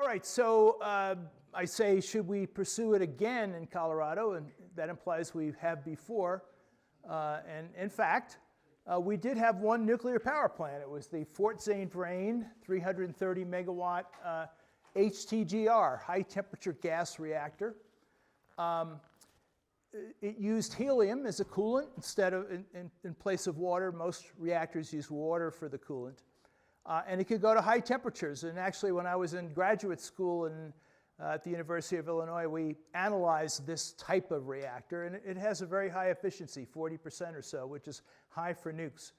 All right, so I say, should we pursue it again in Colorado? And that implies we have before. And in fact, we did have one nuclear power plant. It was the Fort Zane Vrain 330 megawatt HTGR, high temperature gas reactor. It used helium as a coolant instead of in place of water. Most reactors use water for the coolant. And it could go to high temperatures. And actually, when I was in graduate school at the University of Illinois, we analyzed this type of reactor. And it has a very high efficiency, 40% or so, which is high for nukes.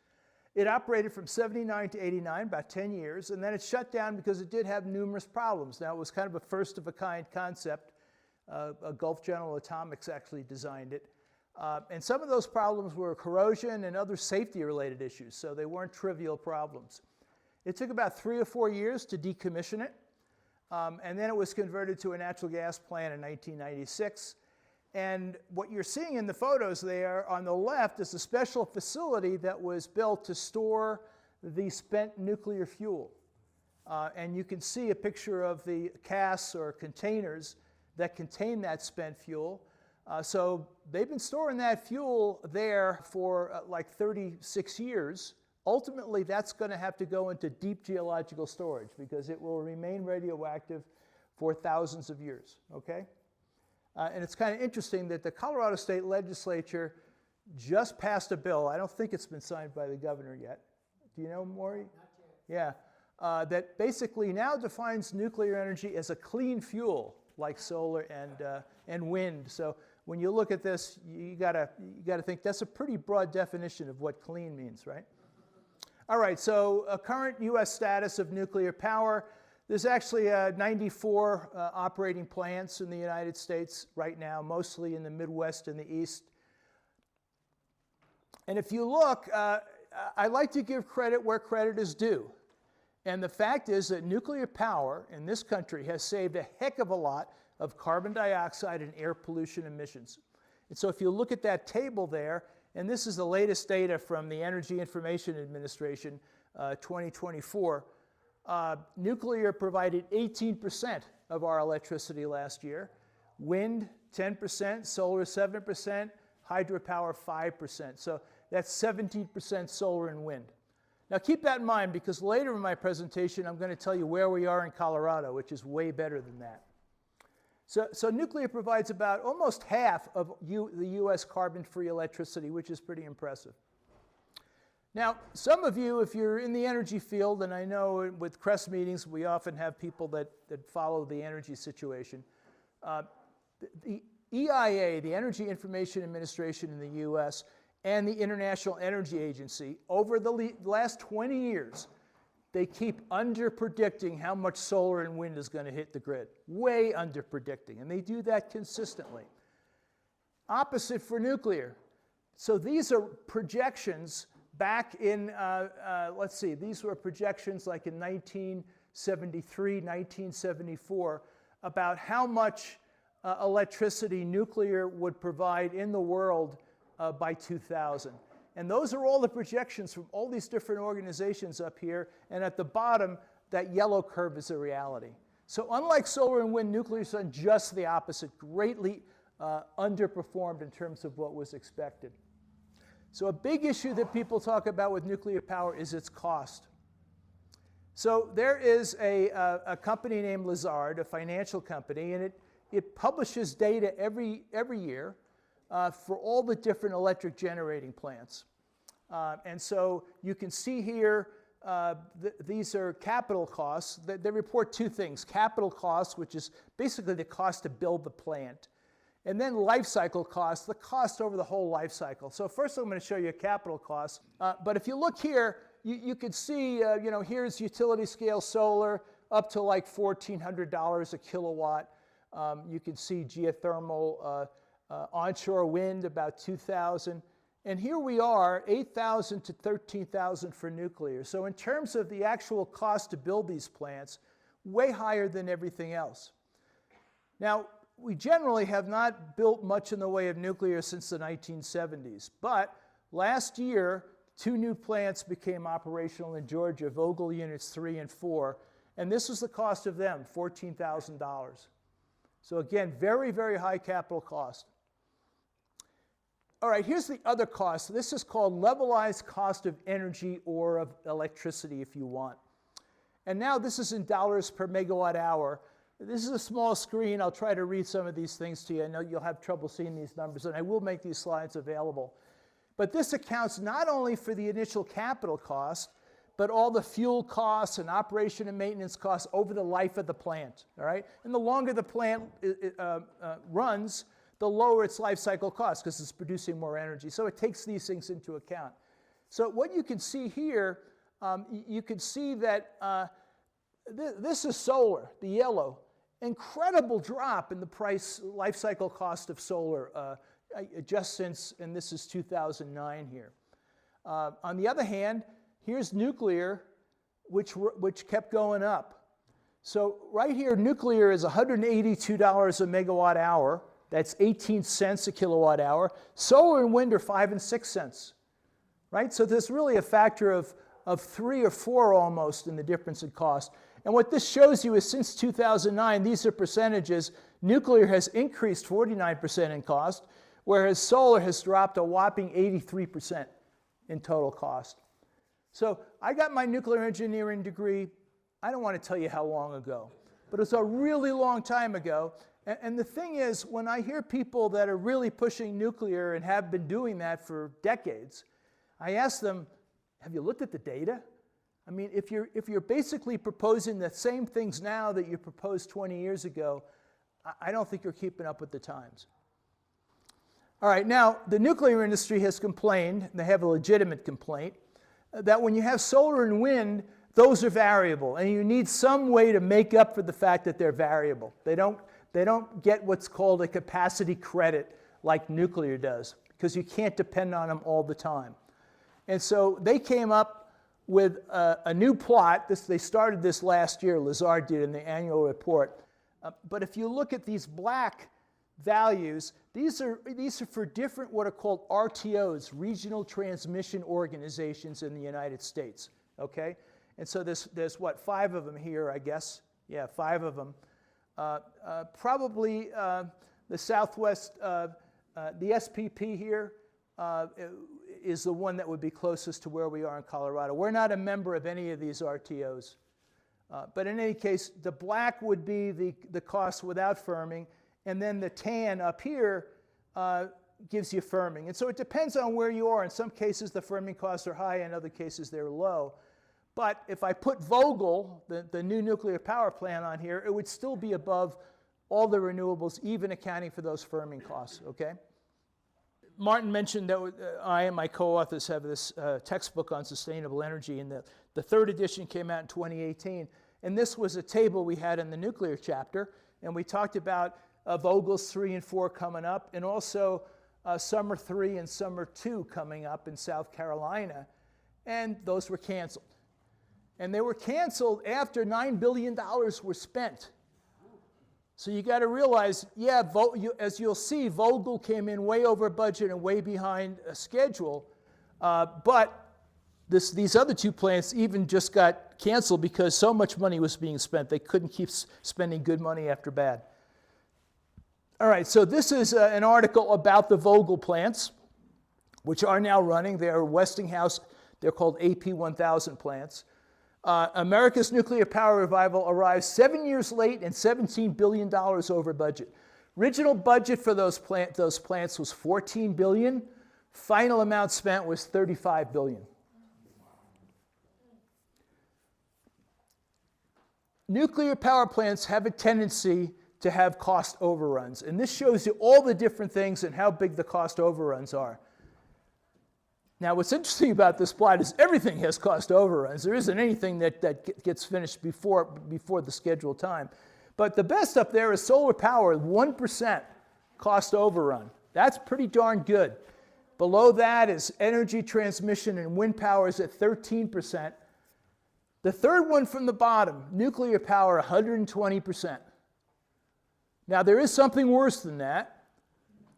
It operated from 79 to 89, about 10 years. And then it shut down because it did have numerous problems. Now, it was kind of a first-of-a-kind concept. Gulf General Atomics actually designed it. And some of those problems were corrosion and other safety-related issues. So they weren't trivial problems. It took about 3 or 4 years to decommission it, and then it was converted to a natural gas plant in 1996. And what you're seeing in the photos there on the left is a special facility that was built to store the spent nuclear fuel. And you can see a picture of the casks or containers that contain that spent fuel. So they've been storing that fuel there for like 36 years. Ultimately, that's going to have to go into deep geological storage because it will remain radioactive for thousands of years, okay? And it's kind of interesting that the Colorado State Legislature just passed a bill. I don't think it's been signed by the governor yet. Do you know, Maury? Not yet. Yeah. That basically now defines nuclear energy as a clean fuel like solar and wind. So when you look at this, you gotta think that's a pretty broad definition of what clean means, right? All right, so a current U.S. status of nuclear power. There's actually 94 operating plants in the United States right now, mostly in the Midwest and the East. And if you look, I like to give credit where credit is due. And the fact is that nuclear power in this country has saved a heck of a lot of carbon dioxide and air pollution emissions. And so if you look at that table there, and this is the latest data from the Energy Information Administration, 2024. Nuclear provided 18% of our electricity last year. Wind, 10%, solar, 7%, hydropower, 5%. So that's 17% solar and wind. Now keep that in mind because later in my presentation, I'm going to tell you where we are in Colorado, which is way better than that. So nuclear provides about almost half of the U.S. carbon-free electricity, which is pretty impressive. Now, some of you, if you're in the energy field, and I know with CREST meetings, we often have people that follow the energy situation. The EIA, the Energy Information Administration in the U.S., and the International Energy Agency, over the last 20 years, they keep under-predicting how much solar and wind is going to hit the grid. Way under-predicting, and they do that consistently. Opposite for nuclear. So these are projections back in, let's see, these were projections like in 1973, 1974, about how much electricity nuclear would provide in the world by 2000. And those are all the projections from all these different organizations up here. And at the bottom, that yellow curve is a reality. So unlike solar and wind, nuclear has done just the opposite, greatly underperformed in terms of what was expected. So a big issue that people talk about with nuclear power is its cost. So there is a company named Lazard, a financial company, and it publishes data every year for all the different electric generating plants. And so you can see here, these are capital costs. They report two things: capital costs, which is basically the cost to build the plant, and then life cycle costs, the cost over the whole life cycle. So first I'm going to show you capital costs. But if you look here, you can see, here's utility scale solar up to like $1,400 a kilowatt. You can see geothermal, onshore wind about 2,000. And here we are, 8,000 to 13,000 for nuclear. So in terms of the actual cost to build these plants, way higher than everything else. Now, we generally have not built much in the way of nuclear since the 1970s. But last year, 2 new plants became operational in Georgia, Vogtle Units 3 and 4. And this was the cost of them, $14,000. So again, very, very high capital cost. All right, here's the other cost. This is called levelized cost of energy or of electricity, if you want. And now this is in dollars per megawatt hour. This is a small screen. I'll try to read some of these things to you. I know you'll have trouble seeing these numbers, and I will make these slides available. But this accounts not only for the initial capital cost, but all the fuel costs and operation and maintenance costs over the life of the plant, all right? And the longer the plant runs, the lower its life cycle cost because it's producing more energy. So it takes these things into account. So what you can see here, you can see that this is solar, the yellow. Incredible drop in the price life cycle cost of solar just since, and this is 2009 here. On the other hand, here's nuclear, which kept going up. So right here, nuclear is $182 a megawatt hour. That's 18 cents a kilowatt hour. Solar and wind are 5 and 6 cents, right? So there's really a factor of 3 or 4 almost in the difference in cost. And what this shows you is since 2009, these are percentages. Nuclear has increased 49% in cost, whereas solar has dropped a whopping 83% in total cost. So I got my nuclear engineering degree, I don't want to tell you how long ago, but it's a really long time ago. And the thing is, when I hear people that are really pushing nuclear and have been doing that for decades, I ask them, have you looked at the data? I mean, if you're basically proposing the same things now that you proposed 20 years ago, I don't think you're keeping up with the times. All right, now, the nuclear industry has complained, and they have a legitimate complaint, that when you have solar and wind, those are variable, and you need some way to make up for the fact that they're variable. They don't get what's called a capacity credit like nuclear does, because you can't depend on them all the time. And so they came up with a new plot. They started this last year, Lazard did in the annual report. But if you look at these black values, these are for different what are called RTOs, Regional Transmission Organizations in the United States, okay? And so there's what, 5 of them here, I guess. Yeah, 5 of them. Probably the Southwest, the SPP here is the one that would be closest to where we are in Colorado. We're not a member of any of these RTOs. But in any case, the black would be the cost without firming, and then the tan up here gives you firming. And so it depends on where you are. In some cases, the firming costs are high. In other cases, they're low. But if I put Vogtle, the new nuclear power plant, on here, it would still be above all the renewables, even accounting for those firming costs, okay? Martin mentioned that I and my co-authors have this textbook on sustainable energy, and the 3rd edition came out in 2018. And this was a table we had in the nuclear chapter, and we talked about Vogtle's 3 and 4 coming up, and also Summer 3 and Summer 2 coming up in South Carolina, and those were canceled. And they were canceled after $9 billion were spent. So you got to realize, yeah, as you'll see, Vogtle came in way over budget and way behind schedule, but these other 2 plants even just got canceled because so much money was being spent. They couldn't keep spending good money after bad. All right, so this is an article about the Vogtle plants, which are now running. They are Westinghouse. They're called AP1000 plants. America's nuclear power revival arrives 7 years late and $17 billion over budget. Original budget for those plants was $14 billion. Final amount spent was $35 billion. Nuclear power plants have a tendency to have cost overruns. And this shows you all the different things and how big the cost overruns are. Now, what's interesting about this plot is everything has cost overruns. There isn't anything that gets finished before the scheduled time. But the best up there is solar power, 1% cost overrun. That's pretty darn good. Below that is energy transmission and wind power is at 13%. The third one from the bottom, nuclear power, 120%. Now, there is something worse than that,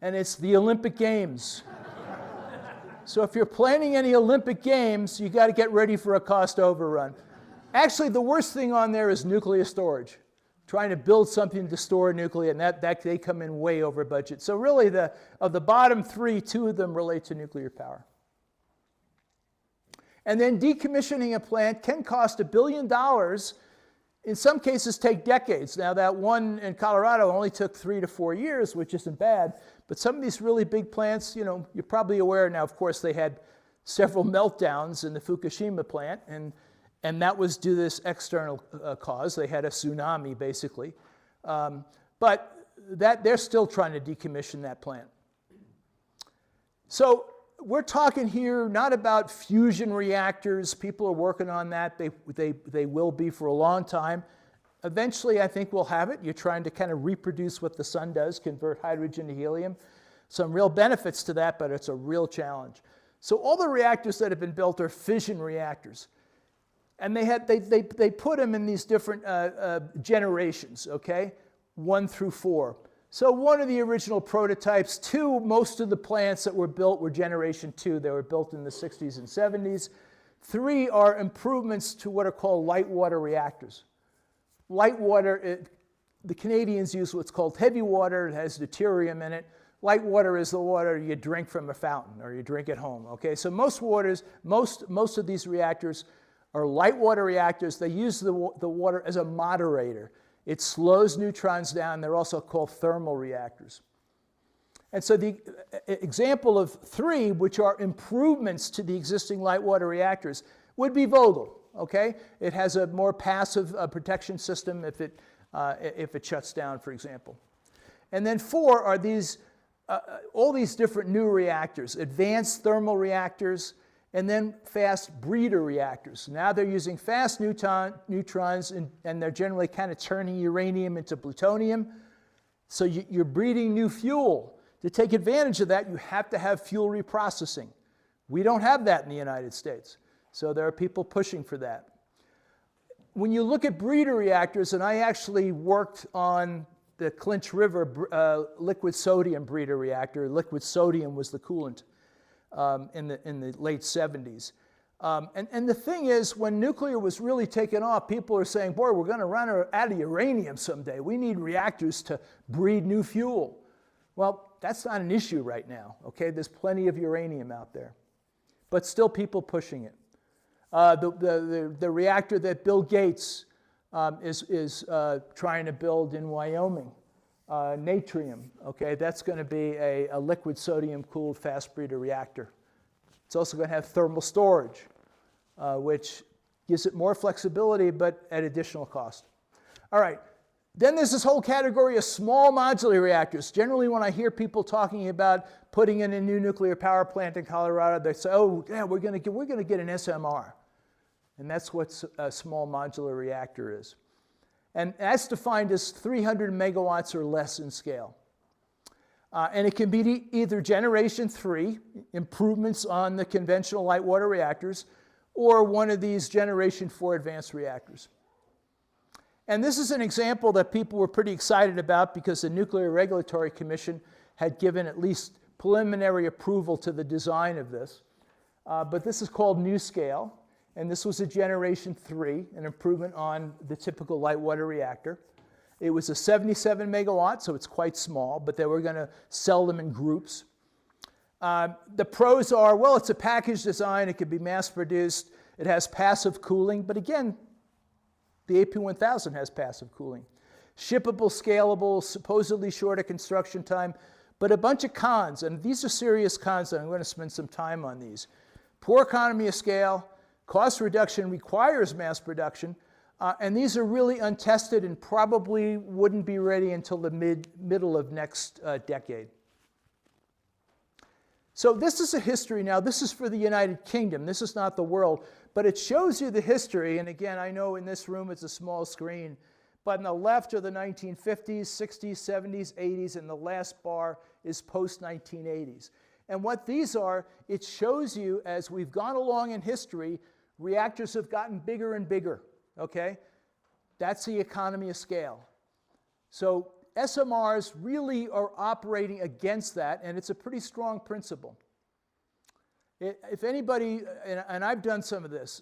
and it's the Olympic Games. So if you're planning any Olympic Games, you got to get ready for a cost overrun. Actually, the worst thing on there is nuclear storage. Trying to build something to store nuclear, and that they come in way over budget. So really, of the bottom three, two of them relate to nuclear power. And then decommissioning a plant can cost $1 billion. In some cases, take decades. Now, that one in Colorado only took 3 to 4 years, which isn't bad. But some of these really big plants, you're probably aware now, of course, they had several meltdowns in the Fukushima plant, and that was due to this external cause. They had a tsunami, basically. But they're still trying to decommission that plant. So we're talking here not about fusion reactors. People are working on that. They will be for a long time. Eventually, I think we'll have it. You're trying to kind of reproduce what the sun does, convert hydrogen to helium. Some real benefits to that, but it's a real challenge. So all the reactors that have been built are fission reactors. And they put them in these different generations, okay? 1 through 4. So one of the original prototypes, most of the plants that were built were generation 2. They were built in the 60s and 70s. 3 are improvements to what are called light water reactors. Light water, the Canadians use what's called heavy water. It has deuterium in it. Light water is the water you drink from a fountain or you drink at home, okay? So most of these reactors are light water reactors. They use the water as a moderator. It slows neutrons down. They're also called thermal reactors. And so the example of 3, which are improvements to the existing light water reactors, would be Vogtle, okay? It has a more passive protection system if it shuts down, for example. And then 4 are all these different new reactors, advanced thermal reactors, and then fast breeder reactors. Now they're using fast neutrons, and they're generally kind of turning uranium into plutonium. So you're breeding new fuel. To take advantage of that, you have to have fuel reprocessing. We don't have that in the United States. So there are people pushing for that. When you look at breeder reactors, and I actually worked on the Clinch River liquid sodium breeder reactor. Liquid sodium was the coolant. In the late 70s. And the thing is, when nuclear was really taking off, people are saying, boy, we're going to run out of uranium someday. We need reactors to breed new fuel. Well, that's not an issue right now, okay? There's plenty of uranium out there. But still people pushing it. The reactor that Bill Gates is trying to build in Wyoming, Natrium, okay, that's going to be a liquid sodium-cooled fast breeder reactor. It's also going to have thermal storage, which gives it more flexibility, but at additional cost. All right, then there's this whole category of small modular reactors. Generally, when I hear people talking about putting in a new nuclear power plant in Colorado, they say, oh, yeah, we're going to get an SMR. And that's what a small modular reactor is. And that's defined as 300 megawatts or less in scale. And it can be either generation 3, improvements on the conventional light water reactors, or one of these generation 4 advanced reactors. And this is an example that people were pretty excited about because the Nuclear Regulatory Commission had given at least preliminary approval to the design of this. But this is called NuScale. And this was a generation 3, an improvement on the typical light water reactor. It was a 77 megawatt, so it's quite small, but they were going to sell them in groups. The pros are, well, it's a package design. It could be mass produced. It has passive cooling. But again, the AP1000 has passive cooling. Shippable, scalable, supposedly shorter construction time, but a bunch of cons. And these are serious cons, and I'm going to spend some time on these. Poor economy of scale. Cost reduction requires mass production, and these are really untested and probably wouldn't be ready until the middle of next decade. So this is a history now. This is for the United Kingdom. This is not the world, but it shows you the history. And again, I know in this room it's a small screen, but on the left are the 1950s, 60s, 70s, 80s, and the last bar is post-1980s. And what these are, it shows you as we've gone along in history, reactors have gotten bigger and bigger, okay? That's the economy of scale. So SMRs really are operating against that, and it's a pretty strong principle. If anybody, and I've done some of this,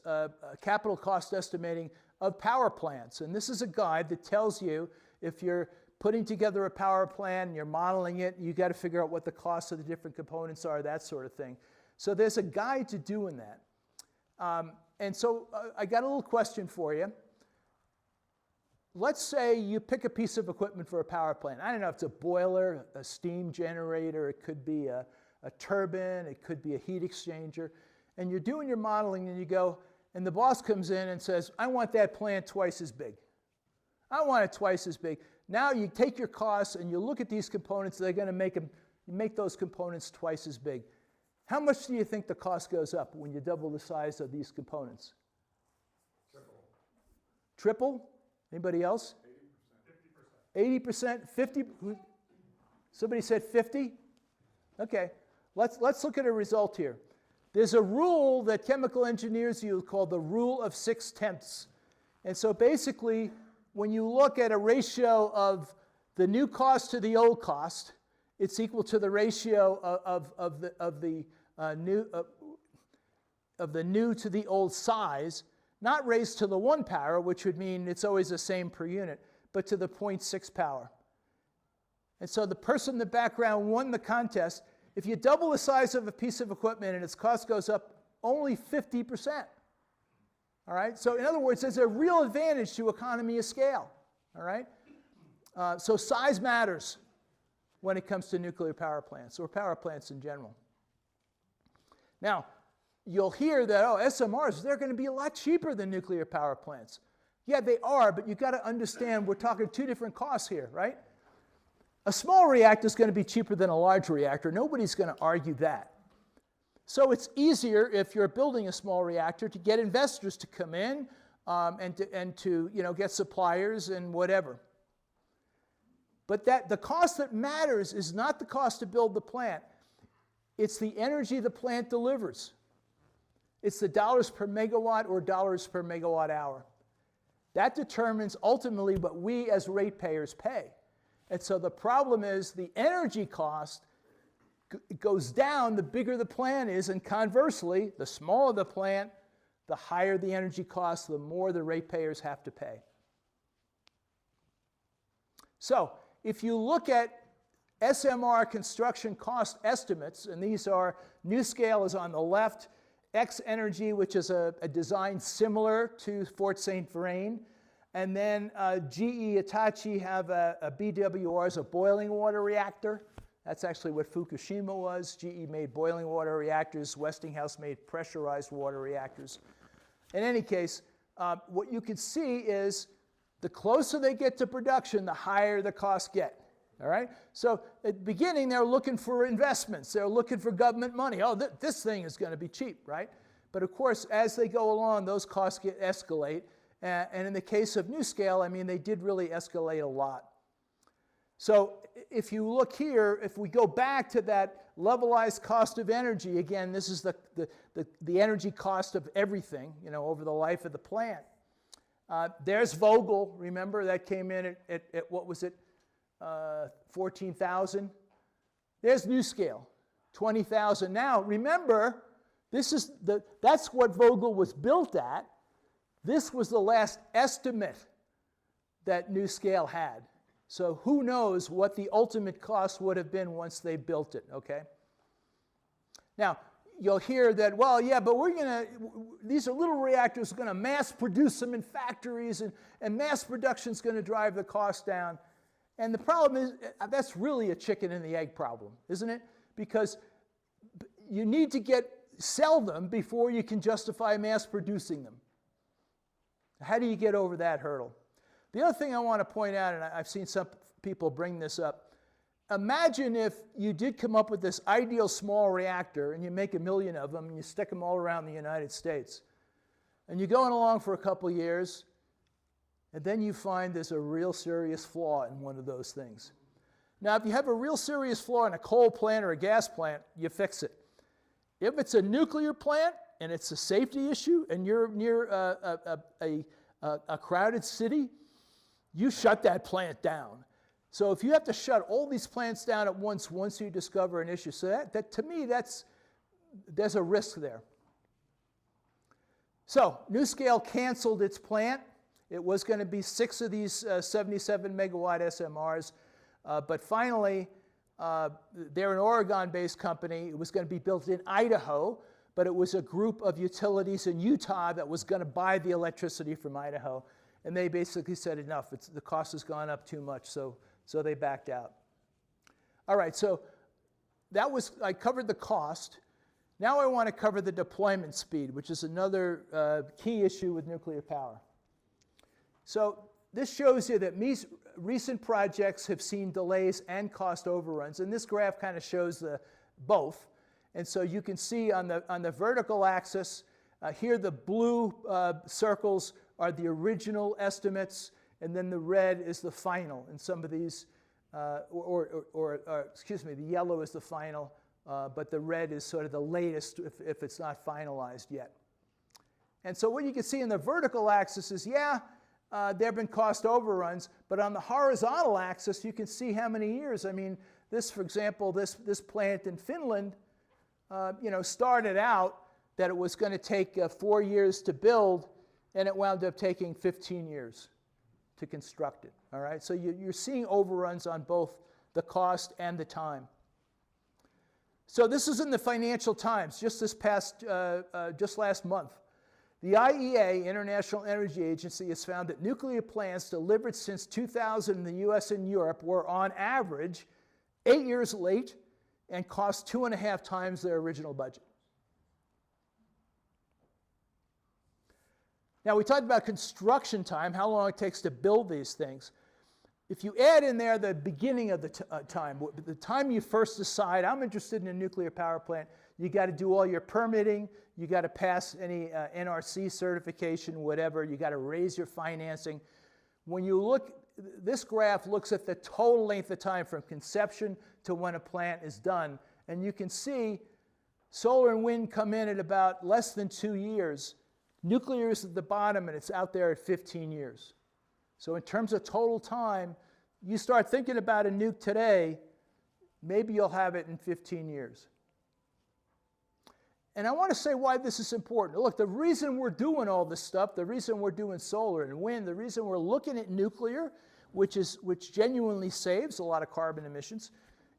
capital cost estimating of power plants. And this is a guide that tells you if you're putting together a power plant and you're modeling it, you got to figure out what the costs of the different components are, that sort of thing. So there's a guide to doing that. And so I got a little question for you. Let's say you pick a piece of equipment for a power plant. I don't know if it's a boiler, a steam generator, it could be a turbine, it could be a heat exchanger. And you're doing your modeling and you go, and the boss comes in and says, I want that plant twice as big. I want it twice as big. Now you take your costs and you look at these components, they're going to make those components twice as big. How much do you think the cost goes up when you double the size of these components? Triple. Triple? Anybody else? 80%. 80%? 50? Somebody said 50? Okay, let's look at a result here. There's a rule that chemical engineers use called the rule of 6/10. And so basically, when you look at a ratio of the new cost to the old cost, it's equal to the ratio of the new to the old size, not raised to the 1 power, which would mean it's always the same per unit, but to the 0.6 power. And so the person in the background won the contest. If you double the size of a piece of equipment and its cost goes up only 50%. All right? So in other words, there's a real advantage to economy of scale. All right? So size matters when it comes to nuclear power plants or power plants in general. Now, you'll hear that, oh, SMRs, they're going to be a lot cheaper than nuclear power plants. Yeah, they are, but you've got to understand we're talking 2 different costs here, right? A small reactor is going to be cheaper than a large reactor. Nobody's going to argue that. So it's easier if you're building a small reactor to get investors to come in and to get suppliers and whatever. But the cost that matters is not the cost to build the plant. It's the energy the plant delivers. It's the dollars per megawatt or dollars per megawatt hour. That determines ultimately what we as ratepayers pay. And so the problem is the energy cost goes down the bigger the plant is, and conversely, the smaller the plant, the higher the energy cost, the more the ratepayers have to pay. So if you look at SMR construction cost estimates, and these are, NuScale is on the left, X-Energy, which is a design similar to Fort St. Vrain, and then GE Hitachi have a BWR as a boiling water reactor. That's actually what Fukushima was. GE made boiling water reactors. Westinghouse made pressurized water reactors. In any case, what you can see is the closer they get to production, the higher the costs get. All right? So at the beginning, they're looking for investments. They're looking for government money. Oh, this thing is going to be cheap, right? But of course, as they go along, those costs escalate. And in the case of NuScale, I mean, they did really escalate a lot. So if you look here, if we go back to that levelized cost of energy, again, this is the energy cost of everything, over the life of the plant. There's Vogtle, remember, that came in at what was it, 14,000. There's NuScale, 20,000. Now, remember, that's what Vogtle was built at. This was the last estimate that NuScale had. So who knows what the ultimate cost would have been once they built it, okay? Now, you'll hear that, well, yeah, but these are little reactors, we're going to mass produce them in factories, and mass production is going to drive the cost down. And the problem is, that's really a chicken and the egg problem, isn't it? Because you need to sell them before you can justify mass producing them. How do you get over that hurdle? The other thing I want to point out, and I've seen some people bring this up, imagine if you did come up with this ideal small reactor and you make 1 million of them and you stick them all around the United States. And you're going along for a couple years, and then you find there's a real serious flaw in one of those things. Now, if you have a real serious flaw in a coal plant or a gas plant, you fix it. If it's a nuclear plant, and it's a safety issue, and you're near a crowded city, you shut that plant down. So if you have to shut all these plants down at once you discover an issue, so that to me, that's there's a risk there. So NuScale canceled its plant. It was going to be 6 of these 77 megawatt SMRs, but finally, they're an Oregon-based company. It was going to be built in Idaho, but it was a group of utilities in Utah that was going to buy the electricity from Idaho. And they basically said, enough, the cost has gone up too much, so they backed out. All right, so I covered the cost. Now I want to cover the deployment speed, which is another key issue with nuclear power. So this shows you that recent projects have seen delays and cost overruns, and this graph kind of shows both. And so you can see on the vertical axis, here the blue circles are the original estimates, and then the red is the final. And some of these, excuse me, the yellow is the final, but the red is sort of the latest if it's not finalized yet. And so what you can see in the vertical axis is, there have been cost overruns, but on the horizontal axis, you can see how many years. I mean, this, for example, this plant in Finland, started out that it was going to take 4 years to build, and it wound up taking 15 years to construct it. All right, so you're seeing overruns on both the cost and the time. So this is in the Financial Times just just last month. The IEA, International Energy Agency, has found that nuclear plants delivered since 2000 in the US and Europe were on average 8 years late and cost 2.5 times their original budget. Now, we talked about construction time, how long it takes to build these things. If you add in there the beginning of the time you first decide, I'm interested in a nuclear power plant, you got to do all your permitting, you got to pass any NRC certification, whatever, you got to raise your financing. When you look, this graph looks at the total length of time from conception to when a plant is done, and you can see solar and wind come in at about less than 2 years. Nuclear is at the bottom, and it's out there at 15 years. So in terms of total time, you start thinking about a nuke today, maybe you'll have it in 15 years. And I want to say why this is important. Look, the reason we're doing all this stuff, the reason we're doing solar and wind, the reason we're looking at nuclear, which genuinely saves a lot of carbon emissions,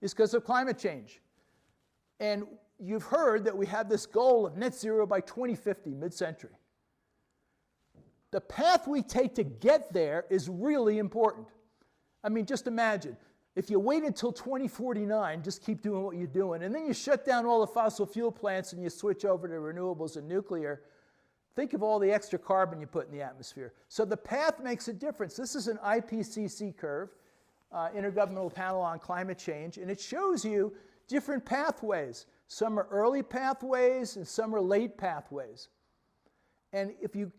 is because of climate change. And you've heard that we have this goal of net zero by 2050, mid-century. The path we take to get there is really important. I mean, just imagine, if you wait until 2049, just keep doing what you're doing, and then you shut down all the fossil fuel plants and you switch over to renewables and nuclear, think of all the extra carbon you put in the atmosphere. So the path makes a difference. This is an IPCC curve, Intergovernmental Panel on Climate Change, and it shows you different pathways. Some are early pathways and some are late pathways. And if you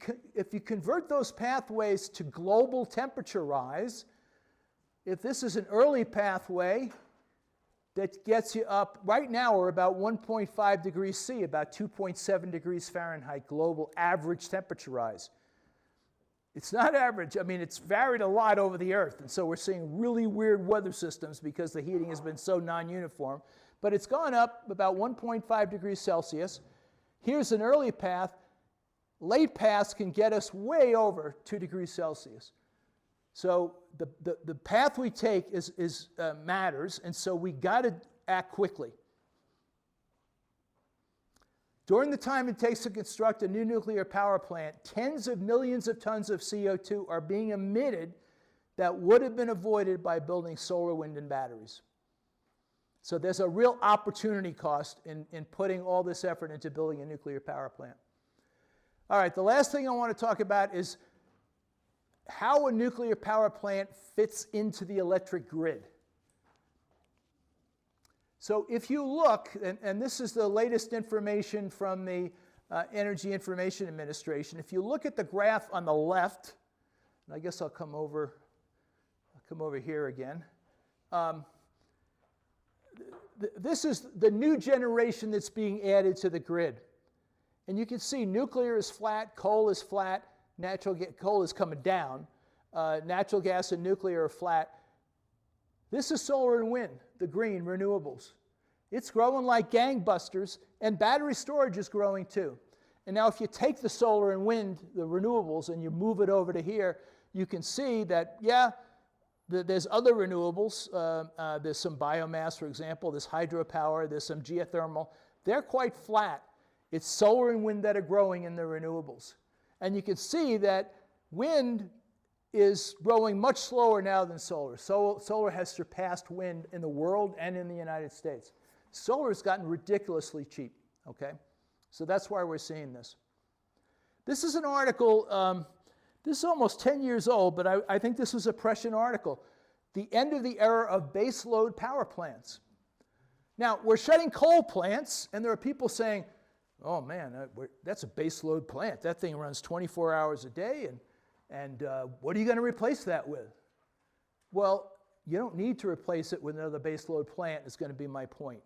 convert those pathways to global temperature rise, if this is an early pathway that gets you up, right now we're about 1.5 degrees C, about 2.7 degrees Fahrenheit global average temperature rise. It's not average. I mean, it's varied a lot over the Earth, and so we're seeing really weird weather systems because the heating has been so non-uniform. But it's gone up about 1.5 degrees Celsius. Here's an early path. Late paths can get us way over 2 degrees Celsius. So the path we take matters, and so we got to act quickly. During the time it takes to construct a new nuclear power plant, tens of millions of tons of CO2 are being emitted that would have been avoided by building solar, wind, and batteries. So there's a real opportunity cost in putting all this effort into building a nuclear power plant. All right, the last thing I want to talk about is how a nuclear power plant fits into the electric grid. So if you look, and this is the latest information from the Energy Information Administration, if you look at the graph on the left, and I guess I'll come over here again. This is the new generation that's being added to the grid. And you can see nuclear is flat, coal is flat, coal is coming down, natural gas and nuclear are flat. This is solar and wind, the green, renewables. It's growing like gangbusters, and battery storage is growing too. And now if you take the solar and wind, the renewables, and you move it over to here, you can see that, yeah, there's other renewables. There's some biomass, for example. There's hydropower. There's some geothermal. They're quite flat. It's solar and wind that are growing in the renewables. And you can see that wind is growing much slower now than solar. Solar has surpassed wind in the world and in the United States. Solar has gotten ridiculously cheap, okay? So that's why we're seeing this. This is an article, this is almost 10 years old, but I think this was a prescient article. The end of the era of baseload power plants. Now, we're shutting coal plants, and there are people saying, oh man, that's a baseload plant. That thing runs 24 hours a day, and what are you going to replace that with? Well, you don't need to replace it with another baseload plant, is going to be my point.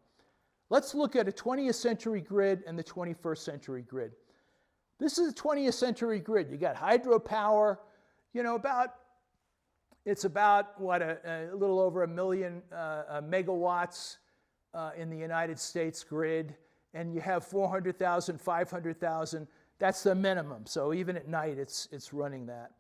Let's look at a 20th century grid and the 21st century grid. This is a 20th century grid. You got hydropower, you know, it's about, what, a little over 1 million megawatts in the United States grid, and you have 400,000, 500,000. That's the minimum. So even at night, it's running that,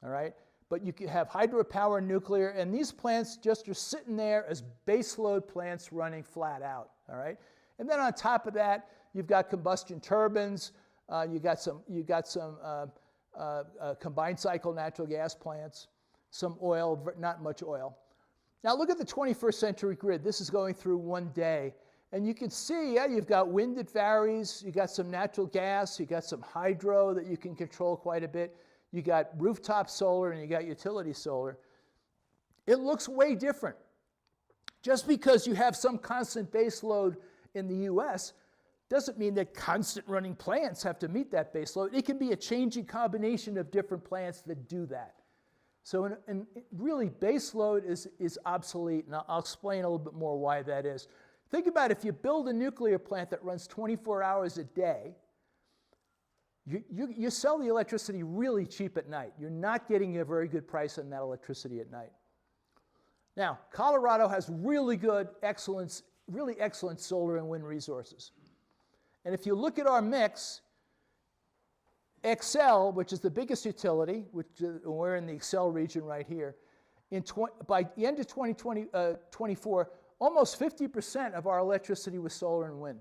all right? But you can have hydropower and nuclear, and these plants just are sitting there as baseload plants running flat out, all right? And then on top of that, you've got combustion turbines, you got some combined cycle natural gas plants, some oil, not much oil. Now look at the 21st century grid. This is going through one day. And you can see, yeah, you've got wind that varies, you got some natural gas, you got some hydro that you can control quite a bit, you got rooftop solar, and you got utility solar. It looks way different. Just because you have some constant base load in the US doesn't mean that constant running plants have to meet that base load. It can be a changing combination of different plants that do that. So really, base load is obsolete, and I'll explain a little bit more why that is. Think about if you build a nuclear plant that runs 24 hours a day, you sell the electricity really cheap at night. You're not getting a very good price on that electricity at night. Now, Colorado has really excellent solar and wind resources. And if you look at our mix, Xcel, which is the biggest utility, we're in the Xcel region right here, by the end of 2024, almost 50% of our electricity was solar and wind.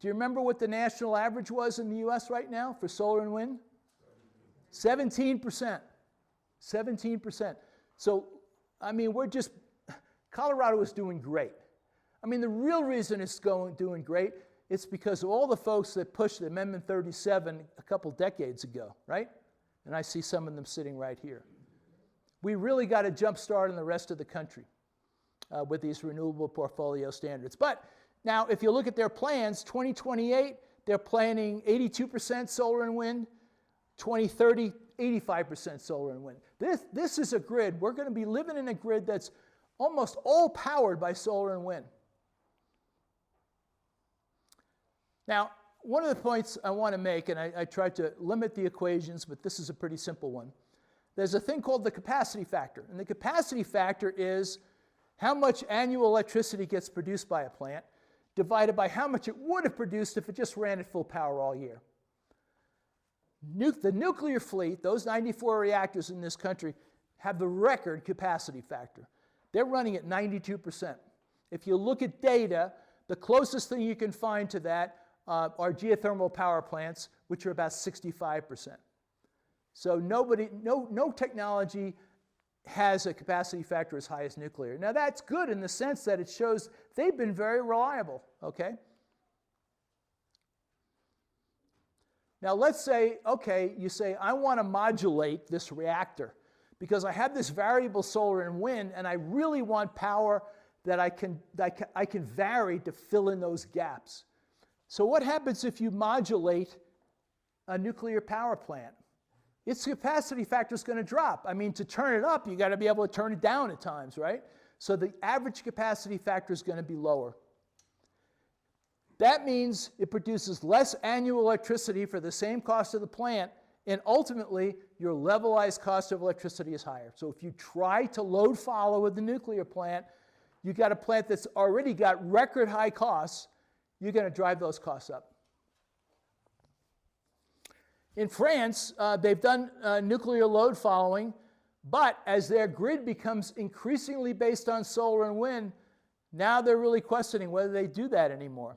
Do you remember what the national average was in the US right now for solar and wind? 17%. 17%. So, I mean, Colorado is doing great. I mean, the real reason it's doing great, it's because of all the folks that pushed Amendment 37 a couple decades ago, right? And I see some of them sitting right here. We really got a jump start in the rest of the country with these renewable portfolio standards. But now, if you look at their plans, 2028, they're planning 82% solar and wind. 2030, 85% solar and wind. This is a grid. We're going to be living in a grid that's almost all powered by solar and wind. Now, one of the points I want to make, and I tried to limit the equations, but this is a pretty simple one. There's a thing called the capacity factor. And the capacity factor is how much annual electricity gets produced by a plant divided by how much it would have produced if it just ran at full power all year. The nuclear fleet, those 94 reactors in this country, have the record capacity factor. They're running at 92%. If you look at data, the closest thing you can find to that are geothermal power plants, which are about 65%. So no technology has a capacity factor as high as nuclear. Now that's good in the sense that it shows they've been very reliable, okay? Now let's say, okay, you say, I want to modulate this reactor because I have this variable solar and wind and I really want power that I can vary to fill in those gaps. So what happens if you modulate a nuclear power plant? Its capacity factor is going to drop. I mean, to turn it up, you got to be able to turn it down at times, right? So the average capacity factor is going to be lower. That means it produces less annual electricity for the same cost of the plant, and ultimately, your levelized cost of electricity is higher. So if you try to load follow with the nuclear plant, you got a plant that's already got record high costs, you're going to drive those costs up. In France, they've done nuclear load following, but as their grid becomes increasingly based on solar and wind, now they're really questioning whether they do that anymore.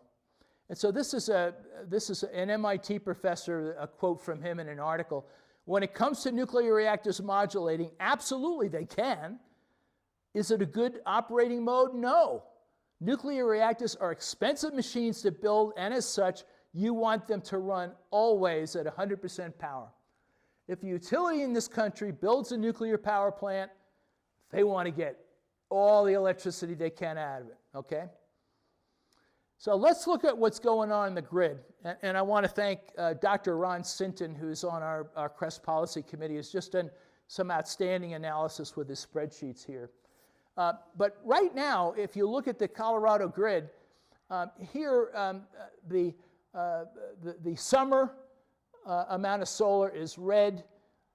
And so this is an MIT professor, a quote from him in an article. When it comes to nuclear reactors modulating, absolutely they can. Is it a good operating mode? No. Nuclear reactors are expensive machines to build, and as such, you want them to run always at 100% power. If a utility in this country builds a nuclear power plant, they want to get all the electricity they can out of it, okay? So let's look at what's going on in the grid. And I want to thank Dr. Ron Sinton, who's on our CREST policy committee, who's just done some outstanding analysis with his spreadsheets here. But right now, if you look at the Colorado grid, here the summer amount of solar is red,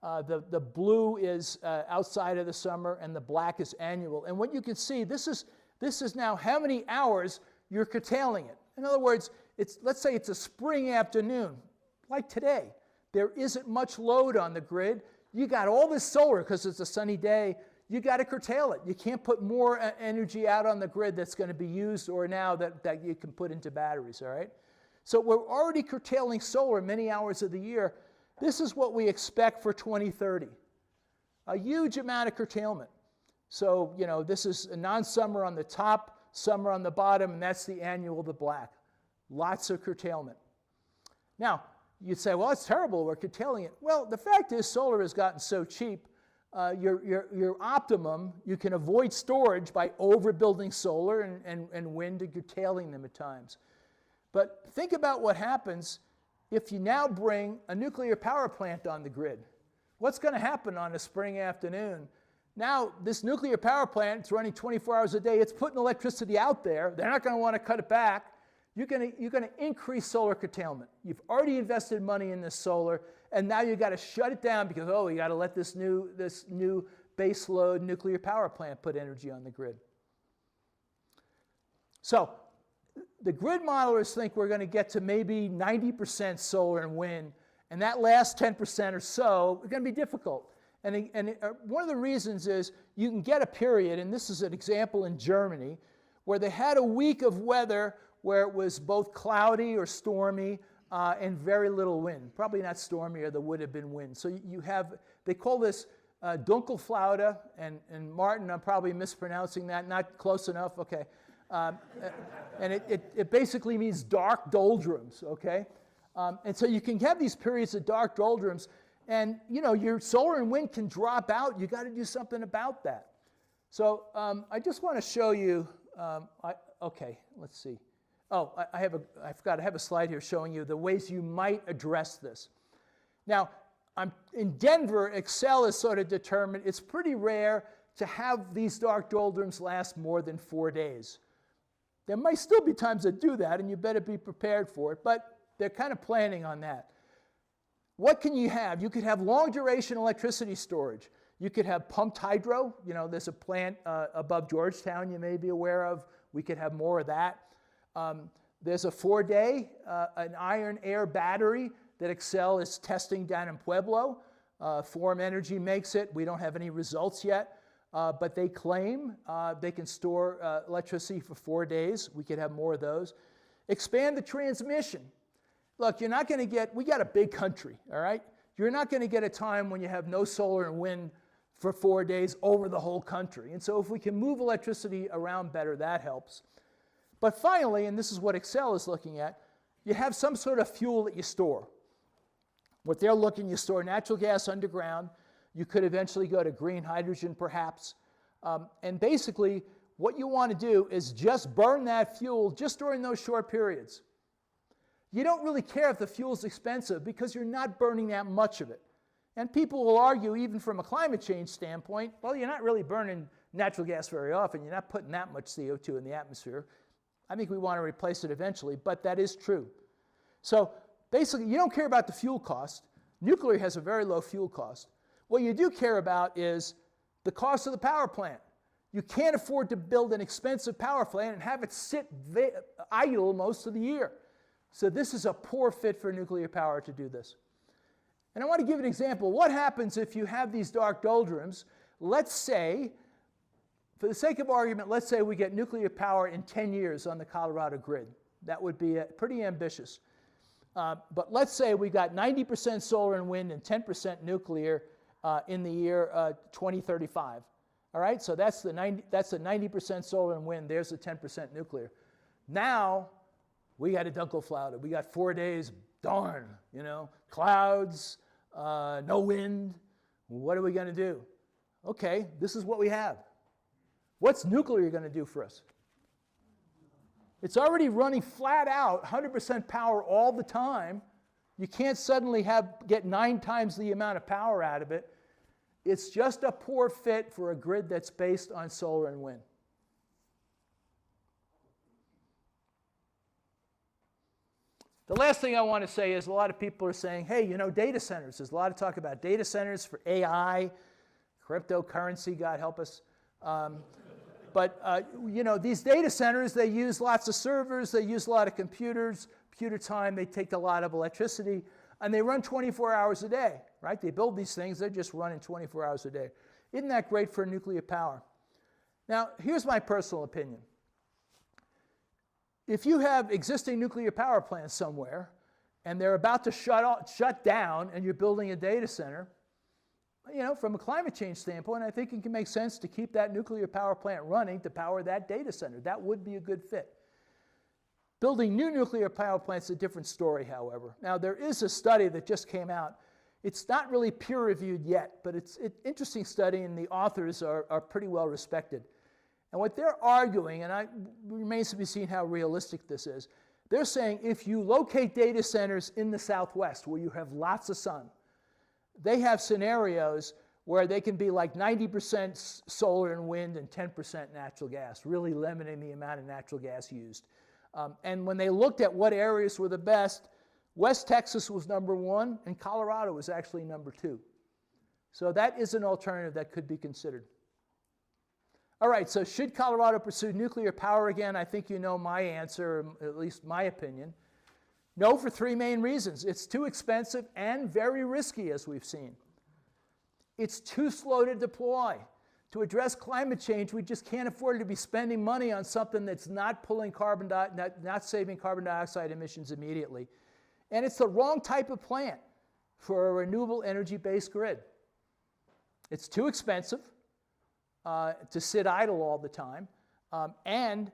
the blue is outside of the summer, and the black is annual. And what you can see, this is now how many hours you're curtailing it. In other words, let's say it's a spring afternoon, like today. There isn't much load on the grid. You got all this solar because it's a sunny day. You got to curtail it. You can't put more energy out on the grid that's going to be used or now that you can put into batteries, all right? So we're already curtailing solar many hours of the year. This is what we expect for 2030. A huge amount of curtailment. So, you know, this is a non-summer on the top, summer on the bottom, and that's the annual, the black. Lots of curtailment. Now, you'd say, well, it's terrible, we're curtailing it. Well, the fact is solar has gotten so cheap, your optimum, you can avoid storage by overbuilding solar and wind and curtailing them at times. But think about what happens if you now bring a nuclear power plant on the grid. What's going to happen on a spring afternoon? Now, this nuclear power plant, it's running 24 hours a day. It's putting electricity out there. They're not going to want to cut it back. You're going to increase solar curtailment. You've already invested money in this solar, and now you've got to shut it down because, oh, you got to let this new base load nuclear power plant put energy on the grid. So the grid modelers think we're going to get to maybe 90% solar and wind, and that last 10% or so is going to be difficult. And one of the reasons is you can get a period, and this is an example in Germany, where they had a week of weather where it was both cloudy or stormy and very little wind. Probably not stormy, or there would have been wind. So you have, they call this Dunkelflaute, and Martin, I'm probably mispronouncing that, not close enough, okay. And it basically means dark doldrums, okay? And so you can have these periods of dark doldrums, and you know, your solar and wind can drop out. You got to do something about that. So I just want to show you, okay, let's see. Oh, I forgot, I have a slide here showing you the ways you might address this. Now, in Denver, Xcel has sort of determined it's pretty rare to have these dark doldrums last more than 4 days. There might still be times that do that, and you better be prepared for it, but they're kind of planning on that. What can you have? You could have long-duration electricity storage. You could have pumped hydro. You know, there's a plant above Georgetown you may be aware of. We could have more of that. There's a 4-day, an iron-air battery that Xcel is testing down in Pueblo. Form Energy makes it. We don't have any results yet, but they claim they can store electricity for 4 days. We could have more of those. Expand the transmission. Look, you're not going to get, we got a big country, all right? You're not going to get a time when you have no solar and wind for 4 days over the whole country. And so if we can move electricity around better, that helps. But finally, and this is what Xcel is looking at, you have some sort of fuel that you store. What they're looking, you store natural gas underground. You could eventually go to green hydrogen, perhaps. And basically, what you want to do is just burn that fuel just during those short periods. You don't really care if the fuel's expensive because you're not burning that much of it. And people will argue, even from a climate change standpoint, well, you're not really burning natural gas very often. You're not putting that much CO2 in the atmosphere. I think we want to replace it eventually, but that is true. So basically, you don't care about the fuel cost. Nuclear has a very low fuel cost. What you do care about is the cost of the power plant. You can't afford to build an expensive power plant and have it sit idle most of the year. So this is a poor fit for nuclear power to do this. And I want to give an example. What happens if you have these dark doldrums? Let's say, for the sake of argument, let's say we get nuclear power in 10 years on the Colorado grid. That would be pretty ambitious. But let's say we got 90% solar and wind and 10% nuclear in the year 2035. All right, so that's the 90% solar and wind. There's the 10% nuclear. Now we got a Dunkelflaute. We got 4 days. Darn, clouds, no wind. What are we going to do? Okay, this is what we have. What's nuclear going to do for us? It's already running flat out, 100% power all the time. You can't suddenly get 9 times the amount of power out of it. It's just a poor fit for a grid that's based on solar and wind. The last thing I want to say is a lot of people are saying, hey, data centers. There's a lot of talk about data centers for AI, cryptocurrency, God help us. But these data centers, they use lots of servers, they use a lot of computer time, they take a lot of electricity, and they run 24 hours a day, right? They build these things, they're just running 24 hours a day. Isn't that great for nuclear power? Now, here's my personal opinion. If you have existing nuclear power plants somewhere, and they're about to shut down, and you're building a data center, from a climate change standpoint, I think it can make sense to keep that nuclear power plant running to power that data center. That would be a good fit. Building new nuclear power plants is a different story, however. Now, there is a study that just came out. It's not really peer-reviewed yet, but it's an interesting study, and the authors are pretty well respected. And what they're arguing, and it remains to be seen how realistic this is, they're saying if you locate data centers in the Southwest where you have lots of sun, they have scenarios where they can be like 90% solar and wind and 10% natural gas, really limiting the amount of natural gas used. And when they looked at what areas were the best, West Texas was number 1, and Colorado was actually number 2. So that is an alternative that could be considered. All right, so should Colorado pursue nuclear power again? I think you know my answer, at least my opinion. No, for 3 main reasons. It's too expensive and very risky, as we've seen. It's too slow to deploy. To address climate change, we just can't afford to be spending money on something that's not not saving carbon dioxide emissions immediately. And it's the wrong type of plant for a renewable energy-based grid. It's too expensive to sit idle all the time, and